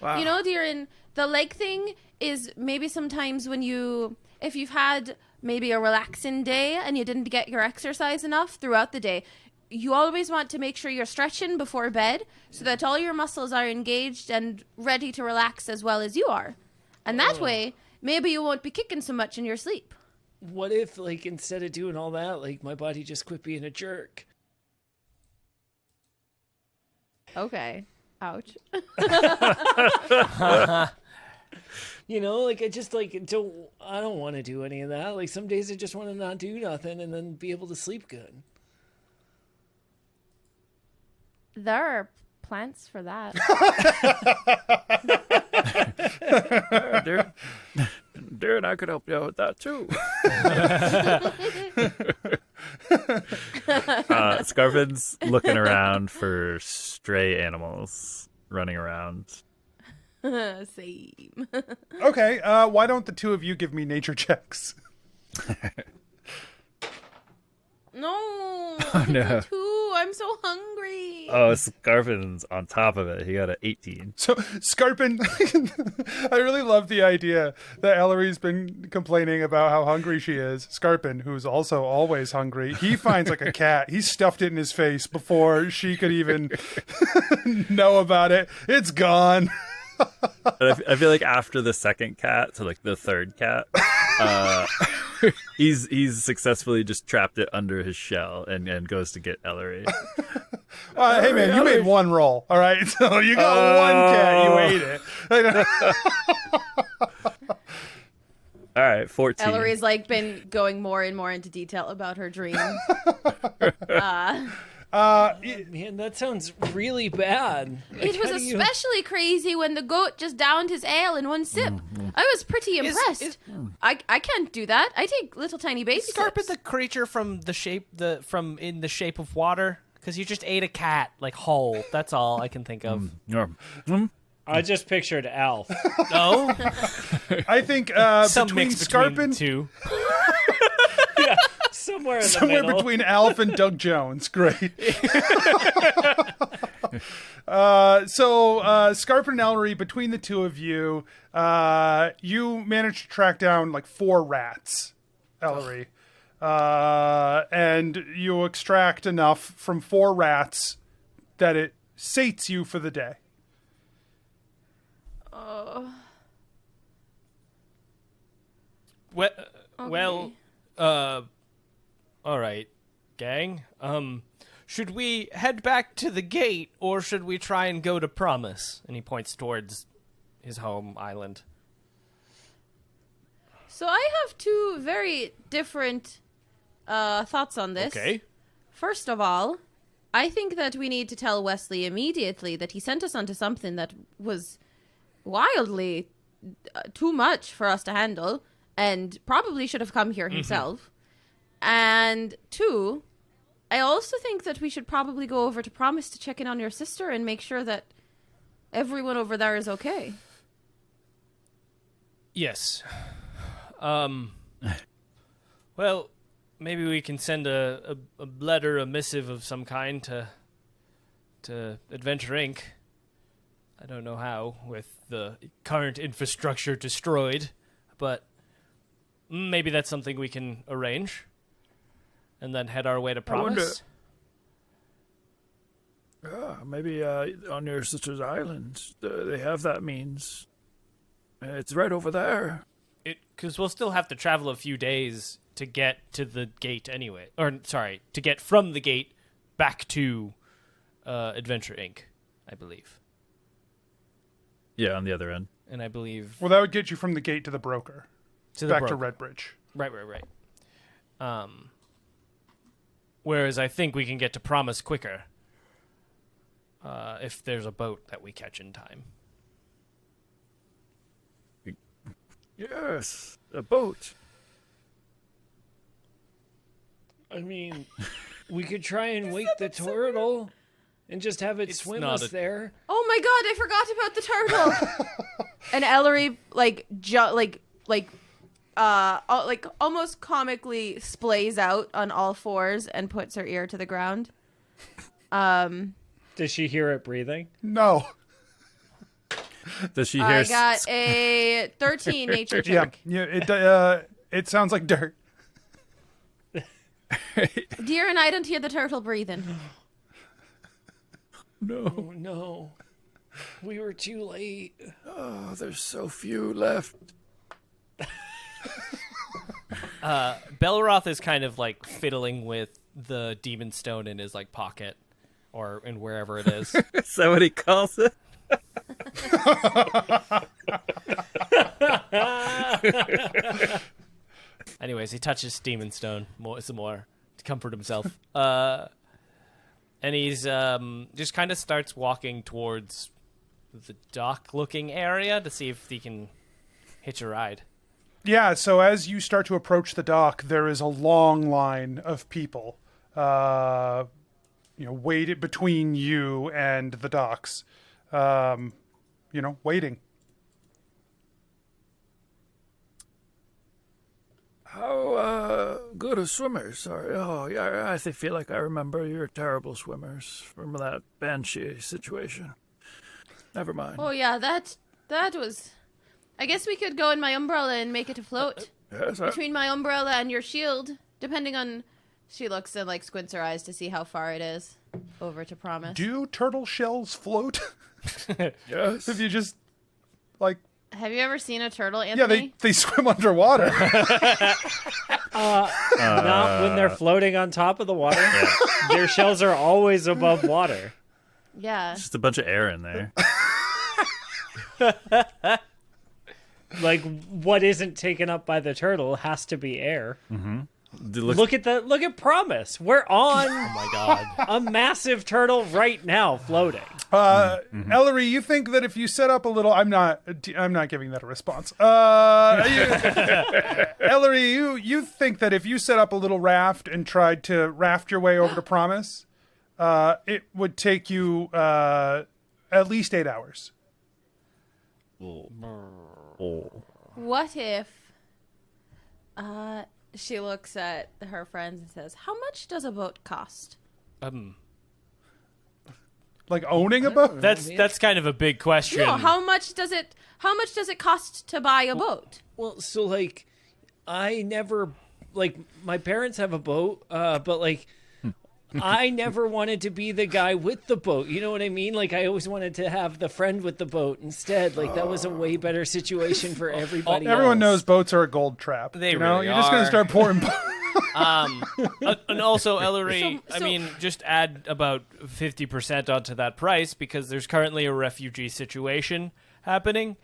Wow. You know, Deeran, the leg thing is maybe sometimes if you've had maybe a relaxing day and you didn't get your exercise enough throughout the day, you always want to make sure you're stretching before bed so that all your muscles are engaged and ready to relax as well as you are. And that way, maybe you won't be kicking so much in your sleep. What if, like, instead of doing all that, like, my body just quit being a jerk? Okay. Ouch. You know, like, I just, like, I don't want to do any of that. Like, some days I just want to not do nothing and then be able to sleep good. There are plants for that. Darren, I could help you out with that too. Skarpin's looking around for stray animals running around. Same. Okay, why don't the two of you give me nature checks? No. no. Too. I'm so hungry. Oh, Skarpin's on top of it. He got an 18. So, Skarpin, I really love the idea that Ellori's been complaining about how hungry she is. Skarpin, who's also always hungry, he finds like a cat. He stuffed it in his face before she could even know about it. It's gone. I feel like after the second cat, so like the third cat, he's successfully just trapped it under his shell and goes to get Ellori. Hey man, you made one roll, all right? So you got one cat, you ate it. All right, 14. Ellori's like been going more and more into detail about her dream. Man, that sounds really bad. It was especially crazy when the goat just downed his ale in one sip. I was pretty impressed. I can't do that. I take little tiny baby Skarpin sips. the creature from in the shape of water? Because you just ate a cat like whole. That's all I can think of. I just pictured Alf. No, I think some between mix between the Skarpin, two. Somewhere in the somewhere middle. between Alf and Doug Jones. Great. So Skarpin and Ellori, between the two of you, you managed to track down like 4 rats, Ellori. And you extract enough from 4 rats that it sates you for the day. Well, all right, gang. Should we head back to the gate, or should we try and go to Promise? And he points towards his home island. So I have 2 very different thoughts on this. Okay. First of all, I think that we need to tell Wesley immediately that he sent us onto something that was wildly too much for us to handle and probably should have come here himself. And 2, I also think that we should probably go over to Promise to check in on your sister and make sure that everyone over there is okay. Yes. Well, maybe we can send a letter, a missive of some kind to Adventure Inc. I don't know how, with the current infrastructure destroyed, but maybe that's something we can arrange. And then head our way to Promise. Maybe on your sister's island, they have that means. It's right over there. Because we'll still have to travel a few days to get to the gate anyway. Or, sorry, to get from the gate back to Adventure Inc., I believe. Yeah, on the other end. And I believe... Well, that would get you from the gate to the broker. to the Back broker. to Redbridge. Right. Whereas I think we can get to Promise quicker if there's a boat that we catch in time. Yes, a boat. I mean, we could try and wake the turtle and just have it It's swim not us there. Oh my god, I forgot about the turtle. And Ellori almost comically splays out on all 4s and puts her ear to the ground. Does she hear it breathing? No. Does she hear? I got a 13 nature check. Yeah. It sounds like dirt. Dear, and I don't hear the turtle breathing. Oh, no. We were too late. Oh, there's so few left. Belroth is kind of like fiddling with the demon stone in his like pocket or in wherever it is. Is that what he calls it? Anyways, he touches demon stone some more to comfort himself. And he's just kind of starts walking towards the dock-looking area to see if he can hitch a ride. Yeah, so as you start to approach the dock, there is a long line of people, waited between you and the docks, waiting How good of swimmers? Sorry. Oh, yeah, feel like I remember you're terrible swimmers from that banshee situation. Never mind. Oh yeah, that was. I guess we could go in my umbrella and make it afloat. Yes, Between my umbrella and your shield, depending on. She looks and like squints her eyes to see how far it is over to Promise. Do turtle shells float? yes. If you just like. Have you ever seen a turtle, Anthony? Yeah, they swim underwater. Not when they're floating on top of the water. Their shells are always above water. Yeah. Just a bunch of air in there. Like, what isn't taken up by the turtle has to be air. Mm-hmm. Look at Promise. We're on Oh my god. a massive turtle right now floating. Ellori, you think that if you set up a little, I'm not giving that a response. Ellori, you think that if you set up a little raft and tried to raft your way over to Promise, it would take you at least 8 hours. What if she looks at her friends and says, "How much does a boat cost?" Like owning a boat? That's kind of a big question. No, how much does it cost to buy a boat? Well, so like, I never like my parents have a boat, but like. I never wanted to be the guy with the boat. You know what I mean? Like, I always wanted to have the friend with the boat instead. Like, that was a way better situation for everybody Everyone knows else. boats are a gold trap. They you know? really You're just going are. to start pouring. And also, Ellori, So- I mean, just add about 50% onto that price because there's currently a refugee situation happening.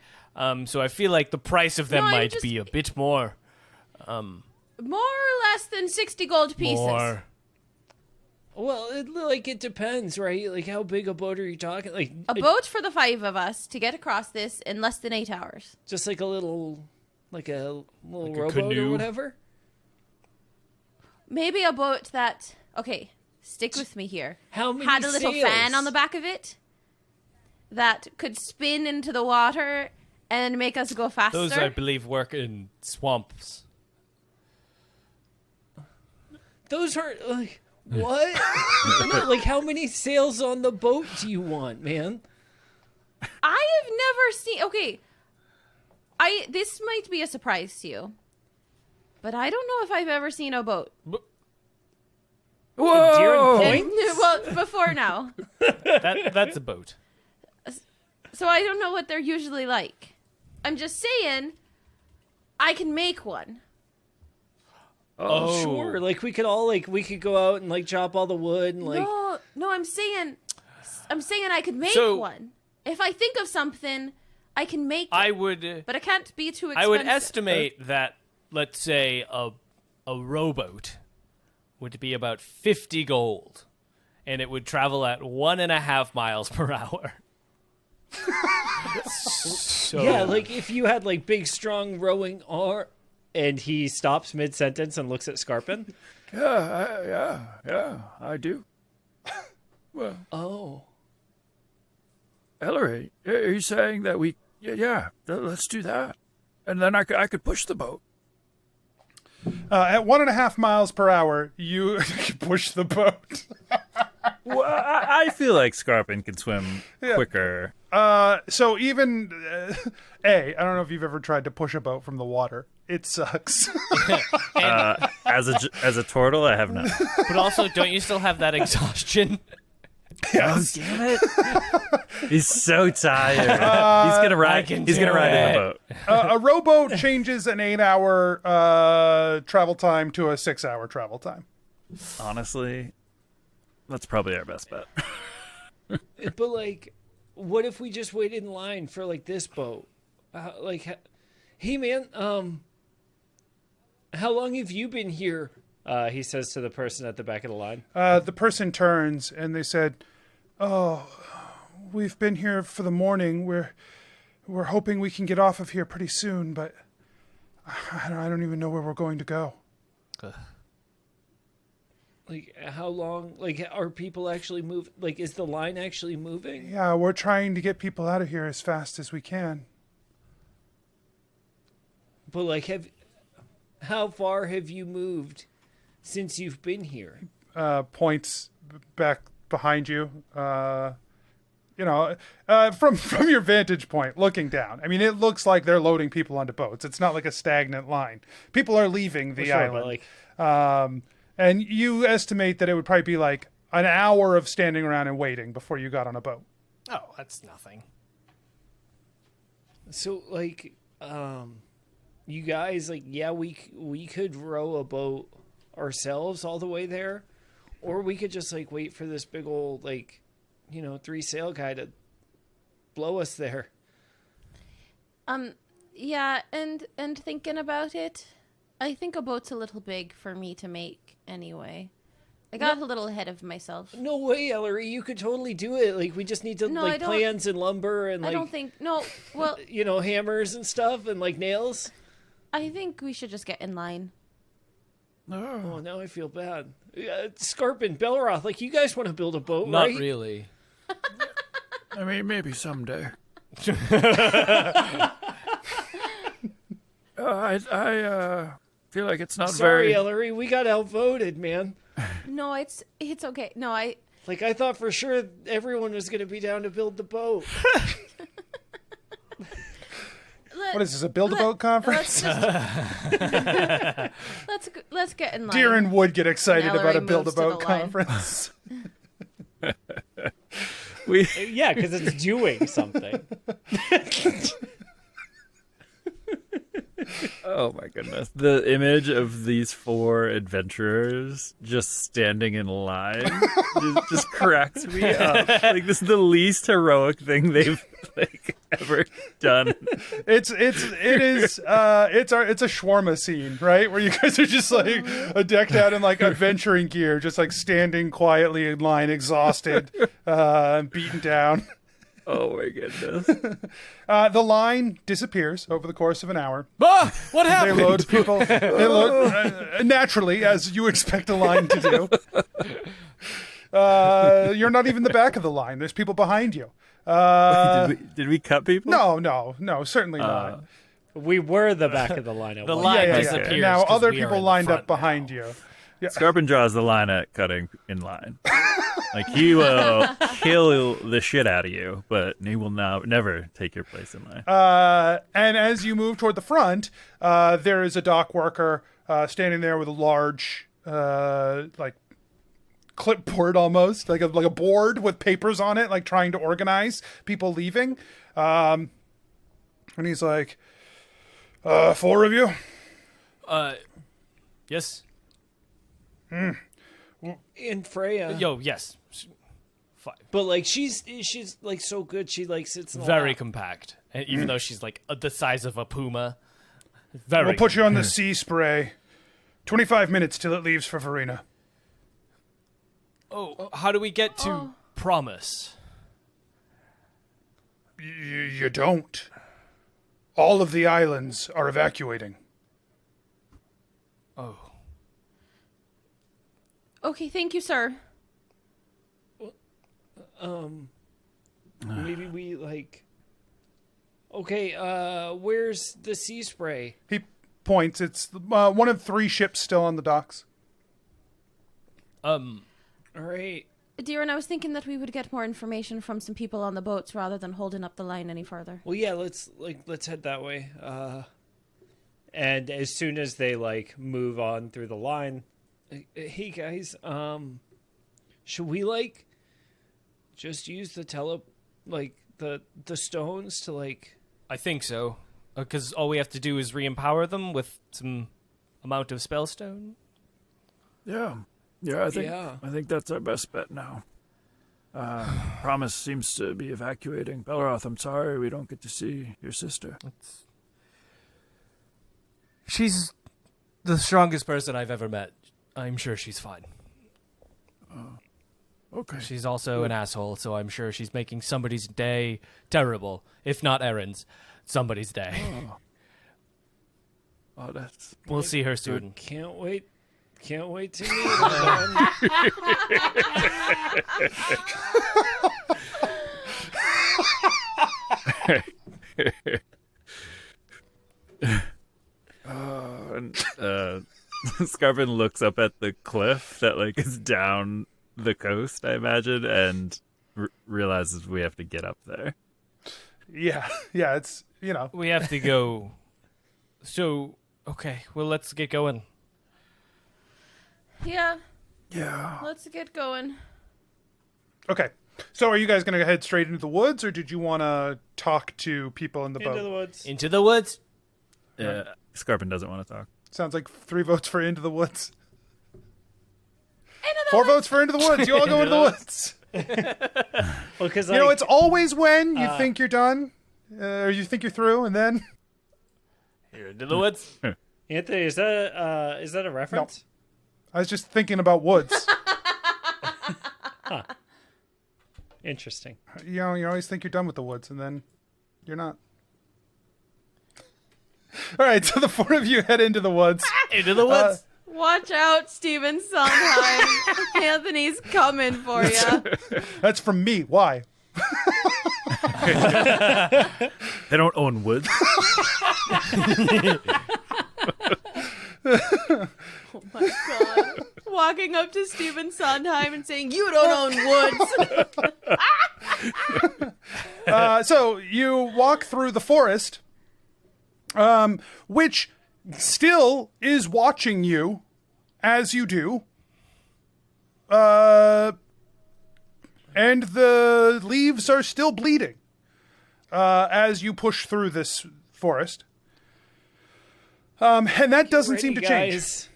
So I feel like the price of them No, I'm might just- be a bit more. More or less than 60 gold pieces. More. Well, it depends, right? Like, how big a boat are you talking? Like, A boat for the 5 of us to get across this in less than 8 hours. just like a little Like a rowboat canoe? or whatever? Maybe a boat that, okay, stick with me here. How many Had a little sails? fan on the back of it that could spin into the water and make us go faster. Those, I believe, work in swamps. Those aren't, like, what? No, like, how many sails on the boat do you want, man? I have never seen. Okay, this might be a surprise to you, but I don't know if I've ever seen a boat. Deer and And- Point? well, before now, That's a boat. so I don't know what they're usually like. I'm just saying, I can make one. Oh, sure. Like, we could go out and, like, chop all the wood and, like... No, I'm saying I could make So- one. If I think of something, I can make it. I would. But it can't be too expensive. I would estimate that, let's say, a rowboat would be about 50 gold, and it would travel at 1.5 miles per hour. So Yeah, like, if you had, like, big, strong rowing arm... And he stops mid-sentence and looks at Skarpin. Yeah, I do. Well, Oh. Ellori, are you saying that we... Yeah, let's do that. And then I could push the boat. At 1.5 miles per hour, you push the boat. Well, I feel like Skarpin can swim quicker. So even I don't know if you've ever tried to push a boat from the water. It sucks. As a turtle, I have not. But also, don't you still have that exhaustion? Yes. Oh, damn it! He's so tired. He's gonna ride. He's gonna ride in the boat. A rowboat changes an 8-hour travel time to a 6-hour travel time. Honestly, that's probably our best bet. But, like, what if we just waited in line for, like, this boat? Hey, man, how long have you been here? He says to the person at the back of the line. The person turns and they said, "Oh, we've been here for the morning. We're hoping we can get off of here pretty soon, but I don't even know where we're going to go." Like, how long? Like, are people actually move? Like, is the line actually moving? Yeah, we're trying to get people out of here as fast as we can. But, like, how far have you moved since you've been here? Points back behind you. From your vantage point, looking down. I mean, it looks like they're loading people onto boats. It's not like a stagnant line. People are leaving the island. And you estimate that it would probably be like an hour of standing around and waiting before you got on a boat. Oh, that's nothing. So, you guys, we could row a boat ourselves all the way there, or we could just, wait for this big old, 3-sail guy to blow us there. Yeah, and thinking about it, I think a boat's a little big for me to make anyway. I got a little ahead of myself. No way, Ellori, you could totally do it. We just need to, plans and lumber and, I don't think... No, well... hammers and stuff and, nails. I think we should just get in line. Oh, now I feel bad. Skarpin, Belroth, you guys want to build a boat, Not right? really. I mean, maybe someday. I feel like it's not Sorry, very... Ellori, we got outvoted, man. No, it's okay. No, I thought for sure everyone was going to be down to build the boat. What is this, a build-a-boat conference? Let's get in line. Deeran would get excited Ellori about a moves build-a-boat to the line. conference. Yeah, because it's doing something. Oh my goodness. The image of these 4 adventurers just standing in line just cracks me up. This is the least heroic thing they've ever done. It's a shawarma scene, right? Where you guys are just decked out in adventuring gear, just standing quietly in line, exhausted, beaten down. Oh my goodness. The line disappears over the course of an hour. What happened? They load people. They load naturally, as you expect a line to do. You're not even the back of the line. There's people behind you. Did we cut people? No, certainly not. We were the back of the line. The line disappears. Now 'cause other we are people in the lined front up behind now. you. Skarpin draws the line at cutting in line. He will kill the shit out of you, but he will never take your place in line. And as you move toward the front, there is a dock worker standing there with a large, clipboard almost, like a board with papers on it, trying to organize people leaving. And he's like, 4 of you? Yes. And Freya. Yo, yes. 5. But she's so good. She sits in the Very lap. compact. And even though she's the size of a puma. Very. We'll put you on the sea spray. 25 minutes till it leaves for Verena. Oh, how do we get to Promise? You don't. All of the islands are evacuating. Oh. Okay, thank you, sir. Maybe we Okay, where's the sea spray? He points. It's one of 3 ships still on the docks. All right. Deeran, I was thinking that we would get more information from some people on the boats rather than holding up the line any further. Well, yeah, let's head that way. And as soon as they move on through the line, hey guys, should we just use the the stones to I think so. Because all we have to do is re-empower them with some amount of spellstone. Yeah, I think that's our best bet now. Promise seems to be evacuating. Belroth, I'm sorry we don't get to see your sister. She's the strongest person I've ever met. I'm sure she's fine. Okay. She's also an asshole, so I'm sure she's making somebody's day terrible. If not Erin's, somebody's day. Oh, that's... We'll see her soon. Can't wait to meet her. And Skarpin looks up at the cliff that like is down the coast, I imagine, and realizes we have to get up there. Yeah, yeah, it's, We have to go. So, okay, well, let's get going. Yeah, Yeah. let's get going. Okay. So are you guys going to head straight into the woods, or did you want to talk to people in the boat? Into the woods. Into the woods. Skarpin doesn't want to talk. Sounds like 3 votes for into the woods. Into the 4 votes for into the woods. You all go into the woods. Well, because It's always when you think you're done, or you think you're through, and then... Here into the woods. Anthony, is that a reference? I was just thinking about woods. Interesting. You always think you're done with the woods, and then you're not. All right, so the 4 of you head into the woods. Into the woods. Watch out, Steven Sondheim. Anthony's coming for you. That's from me. Why? They don't own woods. Oh my god. Walking up to Steven Sondheim and saying, "You don't own woods." So you walk through the forest, which still is watching you as you do. And the leaves are still bleeding as you push through this forest. And that doesn't seem to change. Guys.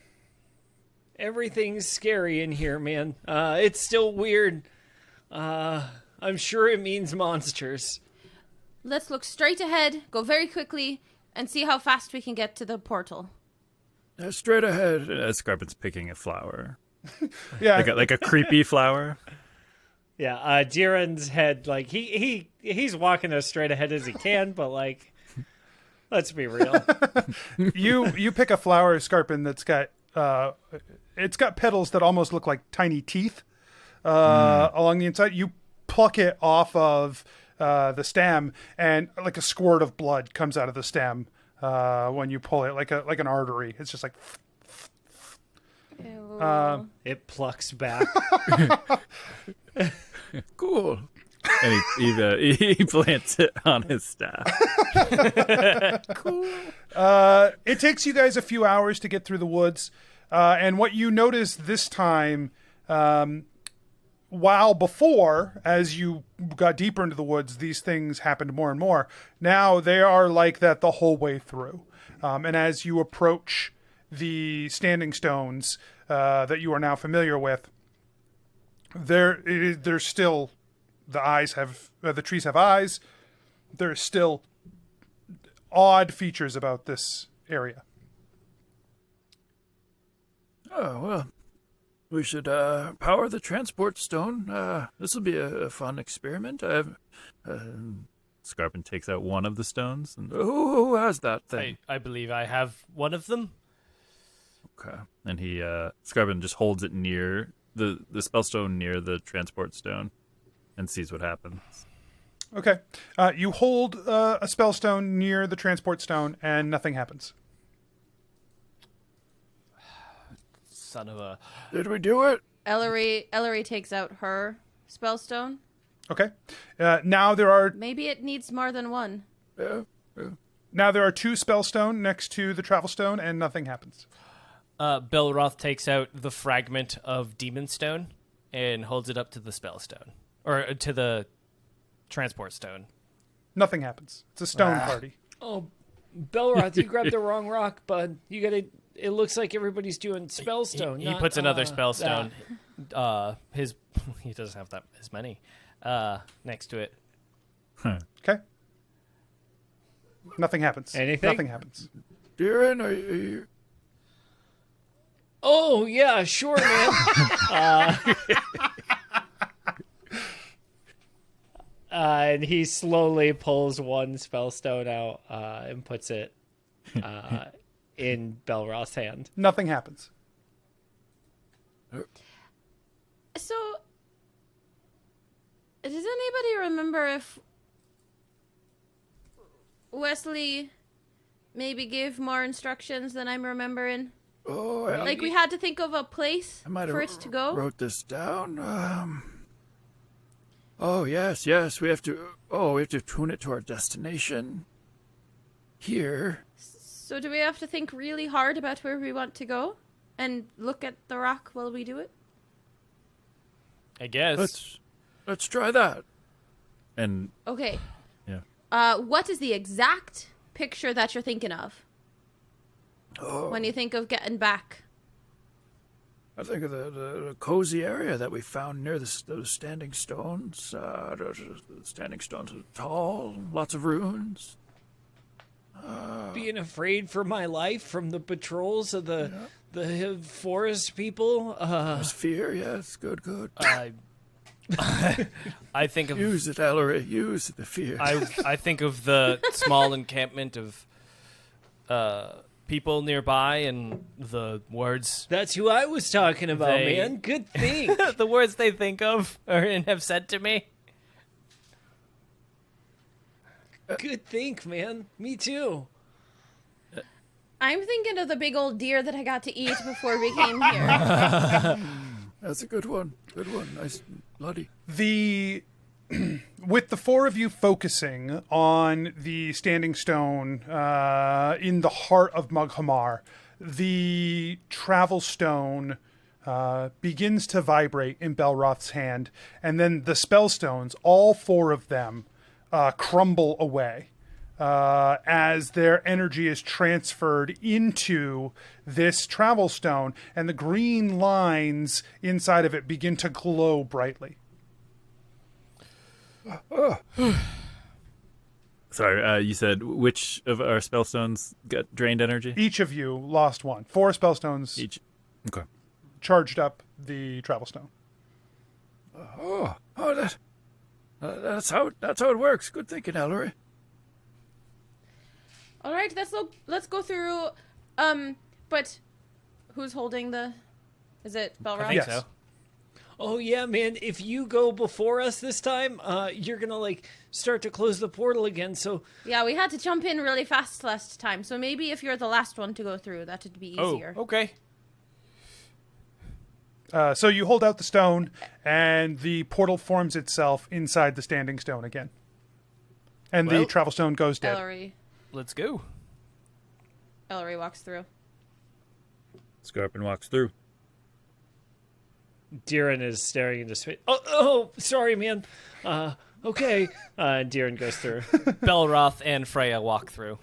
Everything's scary in here, man. It's still weird. I'm sure it means monsters. Let's look straight ahead, go very quickly, and see how fast we can get to the portal. Straight ahead. Skarpin's picking a flower. Yeah, Like a creepy flower. Yeah, Deeran's head, like, he's walking as straight ahead as he can, but, like, let's be real. you pick a flower, Skarpin, that's got it's got petals that almost look like tiny teeth along the inside. You pluck it off of the stem, and like a squirt of blood comes out of the stem when you pull it, like an artery. It's just like. Ew. It plucks back. Cool. And he plants it on his staff. Cool. It takes you guys a few hours to get through the woods. And what you notice this time, while before, as you got deeper into the woods, these things happened more and more. Now they are like that the whole way through. And as you approach the standing stones that you are now familiar with, there's still the trees have eyes. There's still odd features about this area. Oh, well, we should power the transport stone. This will be a fun experiment. Skarpin takes out one of the stones. And... Who has that thing? I believe I have one of them. Okay. And Skarpin just holds it near the spellstone near the transport stone and sees what happens. Okay. You hold a spellstone near the transport stone, and nothing happens. Son of a... Did we do it? Ellori takes out her spellstone. Okay. Now there are Maybe it needs more than one. Yeah. Now there are 2 spellstone next to the travel stone, and nothing happens. Belroth takes out the fragment of Demon Stone and holds it up to the spell stone. Or to the transport stone. Nothing happens. It's a stone party. Oh, Belroth, you grabbed the wrong rock, bud. You gotta... It looks like everybody's doing spellstone. He puts another spell stone. He doesn't have as many. Next to it. Okay. Nothing happens. Anything? Nothing happens. Deeran, are you... Oh, yeah, sure, man. And he slowly pulls one spellstone out and puts it in Belroth's hand. Nothing happens. So, does anybody remember if Wesley maybe give more instructions than I'm remembering? Oh, Like we had to think of a place I might for have it to go? wrote this down. Oh, yes. We have to tune it to our destination. Here. So do we have to think really hard about where we want to go? And look at the rock while we do it? I guess. Let's try that. And Okay. yeah. What is the exact picture that you're thinking of when you think of getting back? I think of the cozy area that we found near those standing stones. The standing stones are tall, lots of ruins. Being afraid for my life from the patrols of the forest people. There's fear, yes, good. I think of Use it, Ellori. Use the fear. I think of the small encampment of people nearby and the words That's who I was talking about, They- man. Good thing. the words they think of or and have said to me. Good think, man. Me too. I'm thinking of the big old deer that I got to eat before we came here. That's a good one. Good one. Nice, bloody. With the four of you focusing on the standing stone in the heart of Mughamar, the travel stone begins to vibrate in Belroth's hand, and then the spell stones, all four of them, crumble away as their energy is transferred into this travel stone, and the green lines inside of it begin to glow brightly. Sorry, you said which of our spellstones got drained energy? Each of you lost one. 4 spell stones Each. Okay. charged up the travel stone. That's how it works. Good thinking, Ellori. All right, let's go through. But who's holding the? Is it Belroth? I think Yes. so. Oh yeah, man. If you go before us this time, you're gonna start to close the portal again. So Yeah, we had to jump in really fast last time, so maybe if you're the last one to go through, that would be easier. Oh, okay. So you hold out the stone, and the portal forms itself inside the standing stone again. And the Well- travel stone goes dead. Let's go. Ellori walks through. Skarpin walks through. Deeran is staring into space. Oh, sorry, man. Okay. Deeran goes through. Belroth and Freya walk through.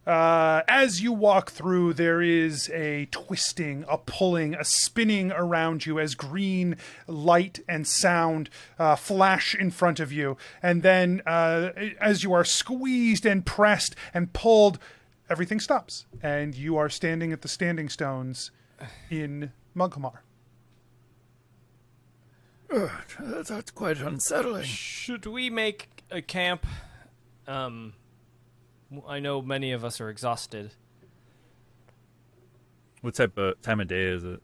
As you walk through, there is a twisting, a pulling, a spinning around you as green light and sound flash in front of you. And then as you are squeezed and pressed and pulled, everything stops. And you are standing at the standing stones in Mughamar. That's quite unsettling. Should we make a camp? I know many of us are exhausted. What type of time of day is it?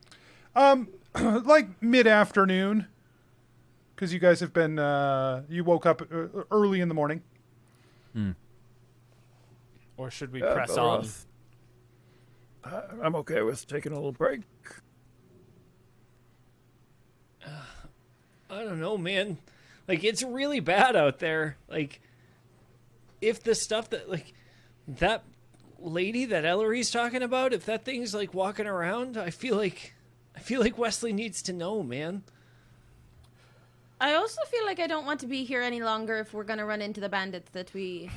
Like mid-afternoon. Because you guys have been, you woke up early in the morning. Or should we press on? Belroth. I'm okay with taking a little break. I don't know, man. It's really bad out there. If the stuff that lady that Ellori's talking about, if that thing's walking around, I feel like Wesley needs to know, man. I also feel like I don't want to be here any longer if we're gonna run into the bandits that we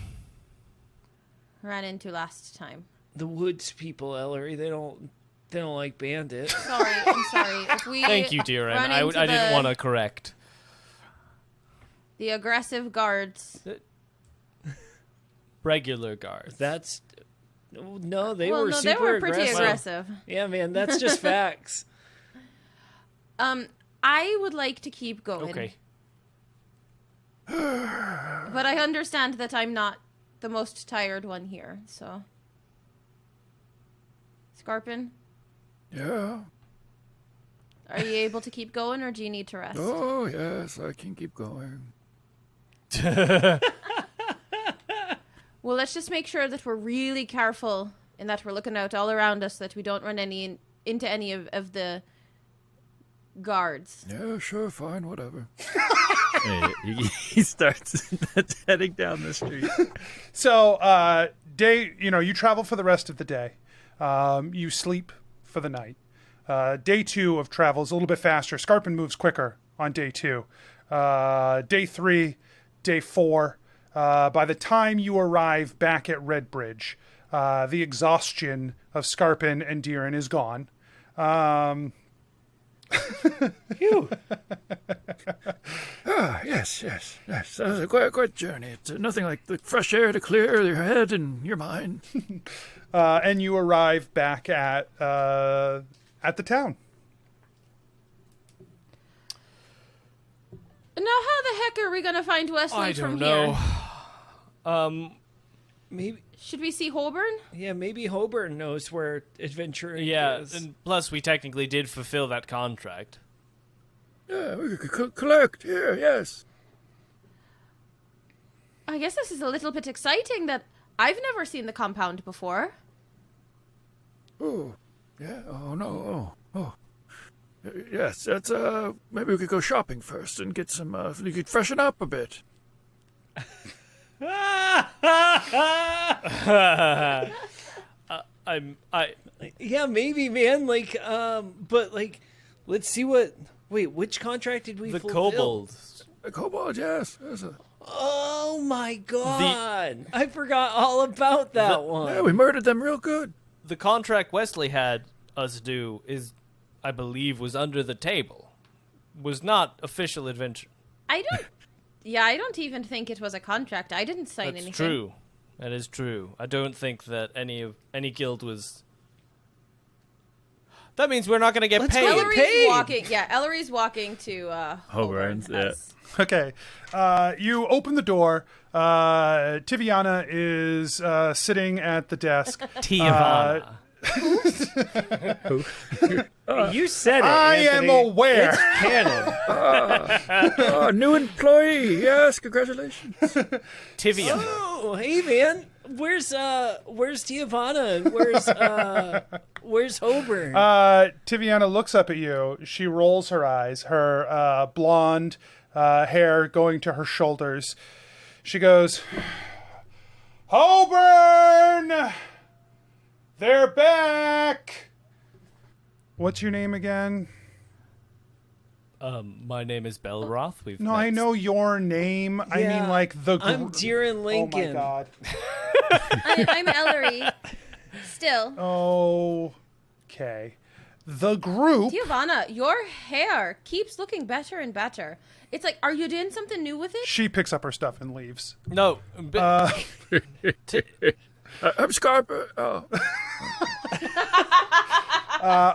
ran into last time. The woods people, Ellori, they don't like bandits. Sorry, I'm sorry. If we Thank you, Deeran. run I into didn't want to correct. the aggressive guards. Regular guards. That's no, they well, were no, super they were pretty aggressive. aggressive. Yeah, man, that's just facts. I would like to keep going. Okay. But I understand that I'm not the most tired one here, so. Skarpin, Yeah. are you able to keep going or do you need to rest? Oh, yes, I can keep going. Well, let's just make sure that we're really careful and that we're looking out all around us, that we don't run into any of the guards. Yeah, sure, fine, whatever. He starts heading down the street. So, you travel for the rest of the day. You sleep for the night. Day 2 of travel is a little bit faster. Skarpin moves quicker on day 2. Day 3, day 4. By the time you arrive back at Redbridge, the exhaustion of Skarpin and Deeran is gone. Phew. Yes. That was a quite journey. It's nothing like the fresh air to clear your head and your mind. And you arrive back at the town. Now, how the heck are we gonna find Wesley from here? Maybe. Should we see Holborn? Yeah, maybe Holborn knows where adventuring is. And plus we technically did fulfill that contract. Yeah, we could collect here, yes. I guess this is a little bit exciting that I've never seen the compound before. Oh, yeah, oh no, oh. Yes, that's, maybe we could go shopping first and get some, you could freshen up a bit. Yeah, maybe, man. But let's see which contract did we The fulfill? kobold. A kobold, yes. Oh my god! I forgot all about that one. Yeah, we murdered them real good. The contract Wesley had us do I believe, was under the table. Was not official adventure. I don't even think it was a contract. I didn't sign anything. That's true. That is true. I don't think that any guild was. That means we're not going to get paid. Ellori's walking to Holborn's, yeah. Okay. You open the door. Tiviana is sitting at the desk. Tiviana. You said it. I Anthony. am aware. It's canon. New employee, yes, congratulations. Tiviana. Oh, hey man, where's Tiavana and where's Holborn? Tiviana looks up at you. She rolls her eyes, her blonde hair going to her shoulders. She goes, Holborn! They're back! What's your name again? My name is Belroth. No, I know your name. I mean, like, the... I'm Deeran Lincoln. Oh, my God. I'm Ellori. Still. Okay. The group... Tiavana, your hair keeps looking better and better. It's like, are you doing something new with it? She picks up her stuff and leaves. No. I'm Skarpin. Oh.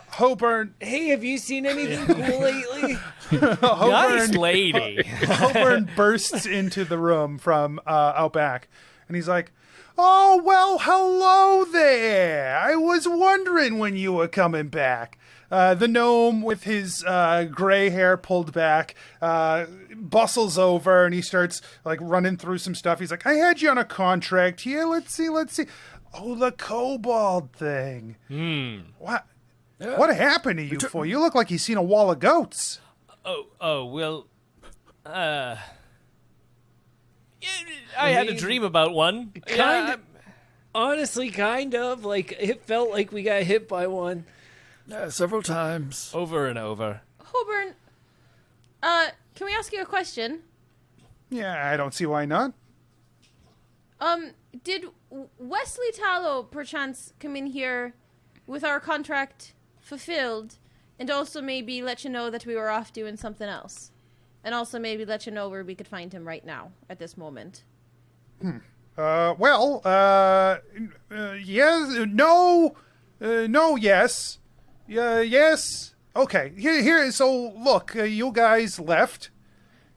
Holborn... Hey, have you seen anything cool lately? Nice lady. Holborn bursts into the room from out back, and he's like, "Oh, well, hello there. I was wondering when you were coming back." The gnome, with his gray hair pulled back, bustles over, and he starts running through some stuff. He's like, "I had you on a contract here. Let's see. Oh, the kobold thing. What? Yeah. What happened to you for? You look like you've seen a wall of goats." Well, I had a dream about one. Honestly, kind of. It felt like we got hit by one. Several times. Over and over. Holborn, can we ask you a question? Yeah, I don't see why not. Did Wesley Tallow perchance come in here with our contract fulfilled, and also maybe let you know that we were off doing something else? And also maybe let you know where we could find him right now, at this moment. Yes, no, yes. Yes. Okay, here, so look, you guys left.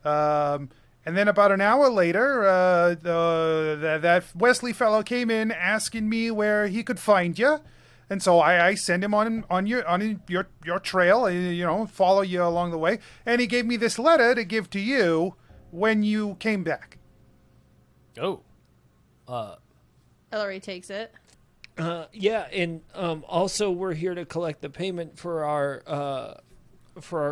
And then about an hour later, that Wesley fellow came in asking me where he could find you. And so I sent him on your trail, follow you along the way. And he gave me this letter to give to you when you came back. Oh. Ellori takes it. Yeah, and also we're here to collect the payment for our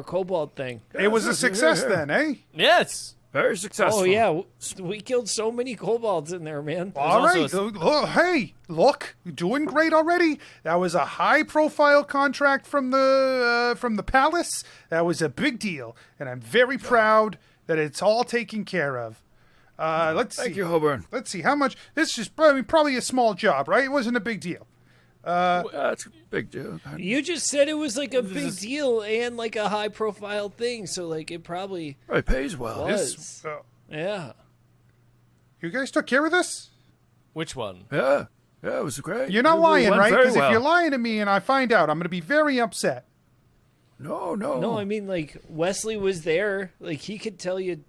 kobold thing. It was a success then, eh? Yes. Very successful. Oh yeah, we killed so many kobolds in there, man. All right. also Hey, look, you're doing great already. That was a high-profile contract from the palace. That was a big deal, and I'm very proud that it's all taken care of. Let's see. Thank you, Hoburn. Let's see how much. This is probably a small job, right? It wasn't a big deal. That's a big deal. You just said it was like a big deal and like a high profile thing, so like it probably It pays well. was. Yeah. You guys took care of this? Which one? Yeah, it was great. You're not It lying, went right? very Because well. if you're lying to me and I find out, I'm going to be very upset. No. No, I mean like Wesley was there. Like he could tell you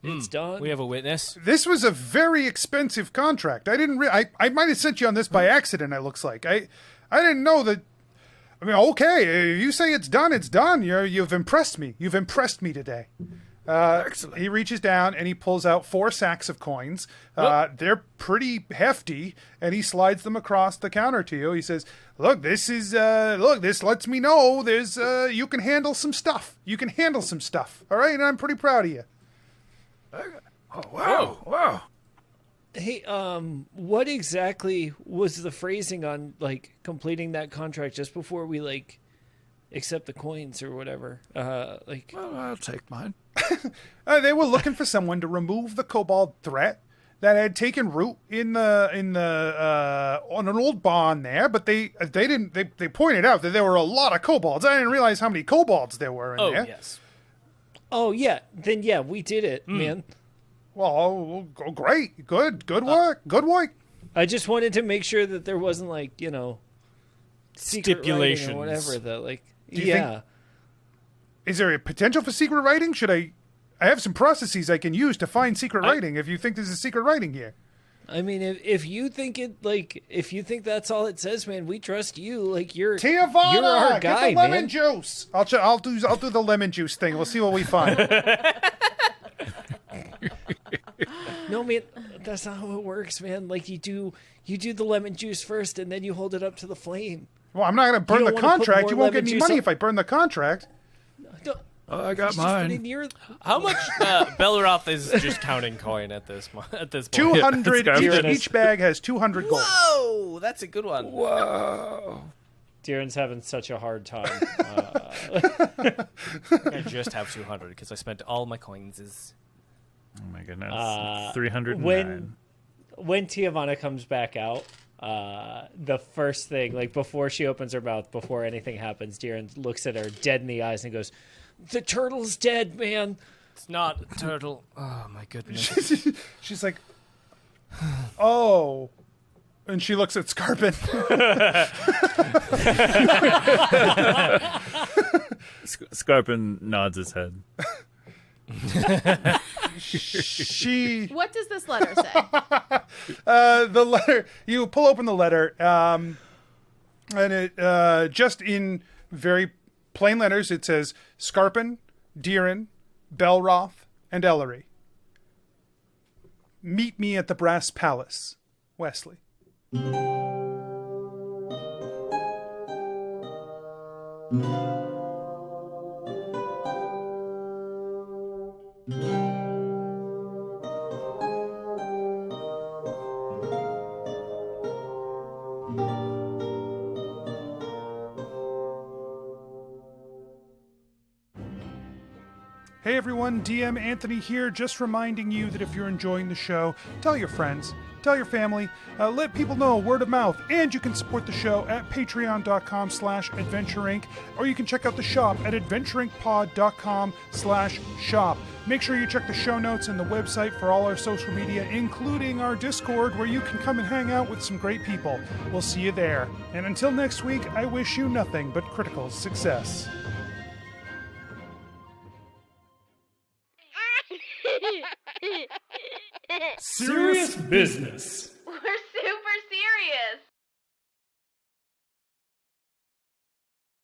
it's done. We have a witness. This was a very expensive contract. I didn't. I might have sent you on this by accident. It looks like I didn't know that. I mean, okay, if you say it's done, it's done. You've impressed me. You've impressed me today. Excellent. He reaches down and he pulls out 4 sacks of coins. They're pretty hefty, and he slides them across the counter to you. He says, "Look, this lets me know there's you can handle some stuff. You can handle some stuff. All right, and I'm pretty proud of you." Oh, wow. Hey, what exactly was the phrasing on like completing that contract just before we like accept the coins or whatever? Well, I'll take mine. They were looking for someone to remove the kobold threat that had taken root in the on an old barn there, but they pointed out that there were a lot of kobolds. I didn't realize how many kobolds there were in Oh, there. yes. Oh yeah, then yeah, we did it, man. Well, great, good work, good work. I just wanted to make sure that there wasn't like secret writing Stipulations. or whatever that like you think- Is there a potential for secret writing? Should I have some processes I can use to find secret writing if you think there's a secret writing here. I mean, if you think if you think that's all it says, man, we trust you. Like you're Tiavana, you're our guy, get the lemon man. juice. I'll do the lemon juice thing. We'll see what we find. No, man, that's not how it works, man. Like you do the lemon juice first, and then you hold it up to the flame. Well, I'm not going to burn You the don't wanna put contract. more You won't get lemon any juice money on- if I burn the contract. Don't- I got just put it mine. near- How much Belroth is just counting coin at this point? 200. Deeran is- Each bag has 200 gold. Whoa, that's a good one. Whoa. Deeran's having such a hard time. I just have 200 because I spent all my coins. Oh my goodness. 309. When Tiavana comes back out, the first thing, like before she opens her mouth, before anything happens, Deeran looks at her dead in the eyes and goes, "The turtle's dead, man." It's not a turtle. Oh my goodness. She's like, oh. And she looks at Skarpin. Skarpin nods his head. She. What does this letter say? The letter. You pull open the letter, and it just in very plain letters it says Skarpin, Deeran, Belroth, and Ellori. Meet me at the Brass Palace, Wesley. Hey everyone, DM Anthony here, just reminding you that if you're enjoying the show, tell your friends, tell your family, let people know word of mouth, and you can support the show at patreon.com/adventureinc, or you can check out the shop at adventureincpod.com/shop. Make sure you check the show notes and the website for all our social media, including our Discord, where you can come and hang out with some great people. We'll see you there. And until next week, I wish you nothing but critical success. Serious business.